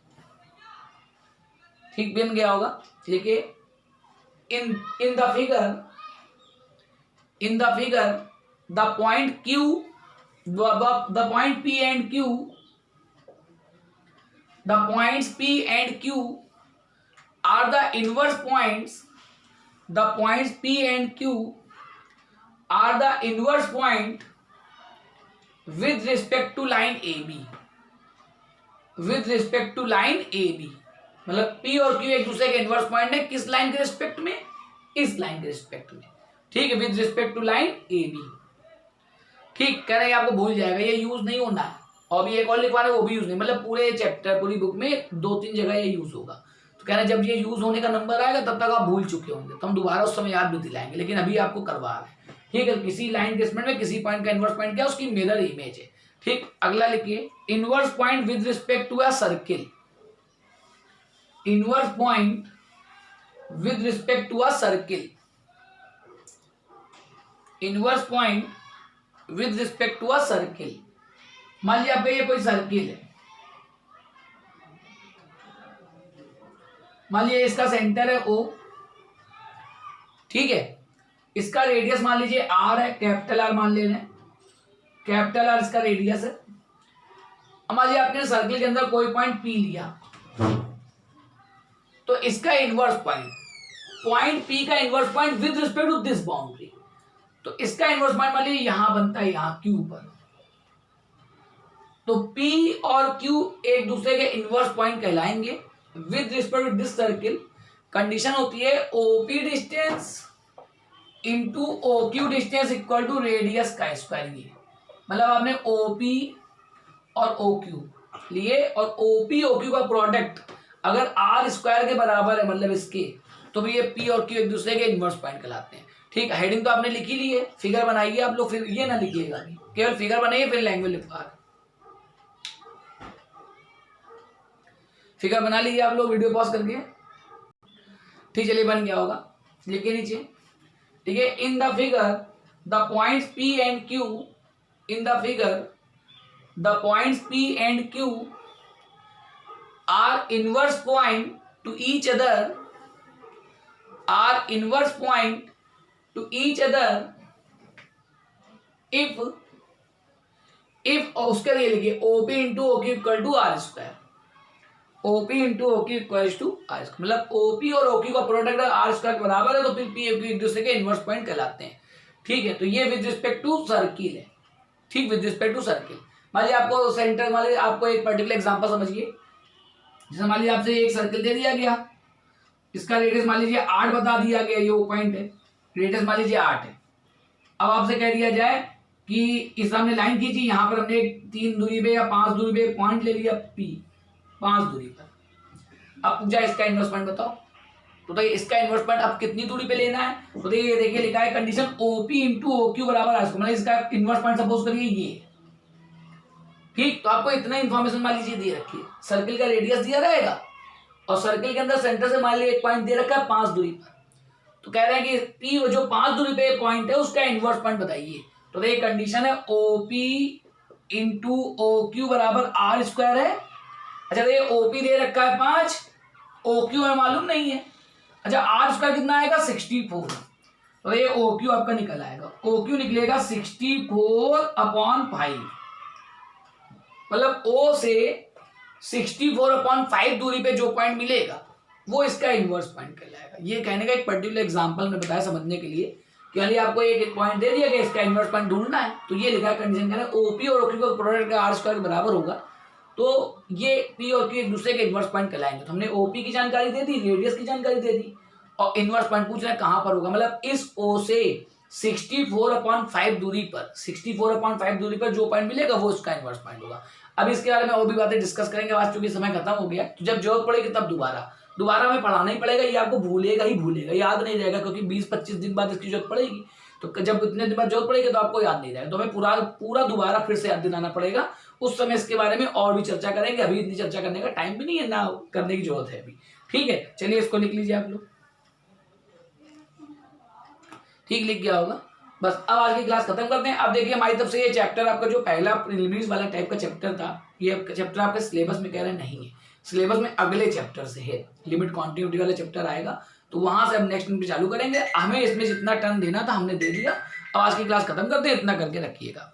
ठीक, बन गया होगा, लिखिए in the figure the point Q, the point P and Q, the points P and Q are the inverse points, the points P and Q are the inverse point with respect to line AB, with respect to line AB मतलब P और Q एक दूसरे के inverse point है, किस line के respect में, इस लाइन के रिस्पेक्ट में। ठीक है, with respect to line a b. ठीक, कह रहे हैं आपको भूल जाएगा, ये यूज नहीं होना है। और भी एक और लिखवा रहे हैं, वो भी यूज नहीं, मतलब पूरे चैप्टर पूरी बुक में 2-3 जगह ये यूज होगा। तो कह रहे हैं जब ये यूज होने का नंबर आएगा तब तक आप भूल चुके होंगे, तो हम दोबारा उस समय याद भी दिलाएंगे, लेकिन अभी आपको करवा रहे हैं। ठीक है, किसी लाइन के स्टेटमेंट में किसी पॉइंट का इनवर्स पॉइंट क्या है, उसकी मिरर इमेज है। ठीक, अगला लिखिए, inverse point with respect to a circle. Inverse point with respect to a circle. Inverse point with respect to a circle. मान लिया आपका ये कोई सर्किल है, मान लीजिए इसका सेंटर है O, ठीक है, इसका रेडियस मान लीजिए R है, कैपिटल R मान ले रहे हैं, कैपिटल R इसका रेडियस है। अब मान लीजिए आपने सर्किल के अंदर कोई पॉइंट P लिया, तो इसका इनवर्स पॉइंट P का inverse point with respect to this boundary, तो इसका इनवर्स पॉइंट मान लीजिए यहां बनता है, यहां Q पर। तो P और Q एक दूसरे के इनवर्स पॉइंट कहलाएंगे with respect to this circle. Condition होती है OP distance into OQ distance equal to radius का स्क्वायर। ये मतलब आपने OP और OQ लिए, और OP OQ का प्रोडक्ट अगर R स्क्वायर के बराबर है, मतलब इसके, तो भी ये P और Q एक दूसरे के इनवर्स पॉइंट कहलाते हैं। ठीक, हेडिंग तो आपने लिखी ली है, फिगर बनाइए आप लोग, फिर ये ना लिखिएगा, केवल फिगर बनाइए फिर लैंग्वेज लिखवा। फिगर बना लीजिए आप लोग वीडियो पॉज करके। ठीक, चलिए बन गया होगा, लिखिए नीचे। ठीक है, in the figure the points P and Q, in the figure the points P and Q are inverse point to each other, are inverse point to each other if उसके लिए लिखिए OP into OQ equal to R square. OP into OQ equal to R square, मतलब OP और OQ का product R square के बराबर है, तो फिर P OQ एक दूसरे के इनवर्स पॉइंट कहलाते हैं। ठीक है, तो ये विद रिस्पेक्ट टू सर्किल है। ठीक, विद रिस्पेक्ट टू सर्किल। मान लीजिए आपको सेंटर, मान लीजिए आपको एक पर्टिकुलर एग्जांपल समझिए, जैसे मान लीजिए आपसे एक सर्किल दे दिया गया, इसका रेडियस मान लीजिए 8 बता दिया गया, ये वो पॉइंट है, रेडियस मान लीजिए 8 है। अब आपसे कह दिया जाए कि इस हमने लाइन खींची, यहां पर हमने 3 दूरी पे या 5 दूरी पे पॉइंट ले लिया P, 5 दूरी पर। अब पूछा इसका इनवर्स पॉइंट बताओ, तो देखिए इसका इनवर्स पॉइंट अब कितनी दूरी पे लेना है, तो देखिए लिखा है कंडीशन OP इंटू OQ बराबर R स्क्वायर, मतलब इसका इनवर्स पॉइंट सपोज करिए ये। ठीक, तो आपको इतना इंफॉर्मेशन मान लीजिए दे रखी है, सर्किल का रेडियस दिया रहेगा और सर्किल के अंदर सेंटर से मान लीजिए एक पॉइंट दे रखा है 5 दूरी पर, तो कह रहे हैं कि P जो 5 दूरी पे पॉइंट है उसका इनवर्स पॉइंट बताइए। तो देखिए कंडीशन है OP इंटू OQ बराबर R स्क्वायर है। अच्छा, देखिए OP दे रखा है 5, OQ हमें मालूम नहीं है। अच्छा, R स्क्वायर कितना आएगा 64, तो ये OQ आपका निकल आएगा, OQ निकलेगा 64/5, मतलब O से 64/5 दूरी पे जो पॉइंट मिलेगा वो इसका इनवर्स पॉइंट कहलाएगा। ये कहने का एक पर्टिकुलर एग्जांपल में बताया समझने के लिए, कि यदि आपको एक पॉइंट दे दिया गया इसका इनवर्स पॉइंट ढूंढना है, तो ये लिखा है कंडीशन कहना OP और OQ का प्रोडक्ट का R स्क्वायर के बराबर होगा, तो ये P और Q एक दूसरे के इनवर्स पॉइंट कहलाएंगे। तो हमने OP की जानकारी दे दी, रेडियस की जानकारी दे दी, और इनवर्स पॉइंट पूछ रहे हैं कहां पर होगा, मतलब इस O से 64/5 दूरी पर, 64/5 दूरी पर जो पॉइंट मिलेगा वो इसका इनवर्स पॉइंट होगा। अब इसके बारे में और भी बातें डिस्कस करेंगे, आज चूंकि समय खत्म हो गया, तो जब जरूरत पड़ेगी तब दोबारा हमें पढ़ाना ही पड़ेगा, ये आपको भूलेगा ही भूलेगा, याद नहीं रहेगा, क्योंकि 20-25 दिन बाद इसकी जरूरत पड़ेगी, तो जब इतने दिन बाद जरूरत पड़ेगी तो आपको याद नहीं रहेगा, तो हमें पूरा दोबारा फिर से याद दिलाना पड़ेगा। उस समय इसके बारे में और भी चर्चा करेंगे, अभी इतनी चर्चा करने का टाइम भी नहीं है, ना करने की जरूरत है अभी। ठीक है, चलिए इसको लिख लीजिए आप लोग। ठीक, लिख गया होगा। बस अब आज की क्लास खत्म करते हैं। अब देखिए हमारी तरफ से ये चैप्टर आपका जो पहला प्रीलिमिनरीज वाला टाइप का चैप्टर था, ये चैप्टर आपके सिलेबस में कह रहे नहीं है, सिलेबस में अगले चैप्टर से है, लिमिट कॉन्टिन्यूटी वाला चैप्टर आएगा, तो वहां से अब नेक्स्ट पे चालू करेंगे। हमें इसमें जितना टर्न देना था हमने दे दिया। अब आज की क्लास खत्म करते हैं, इतना करके रखिएगा।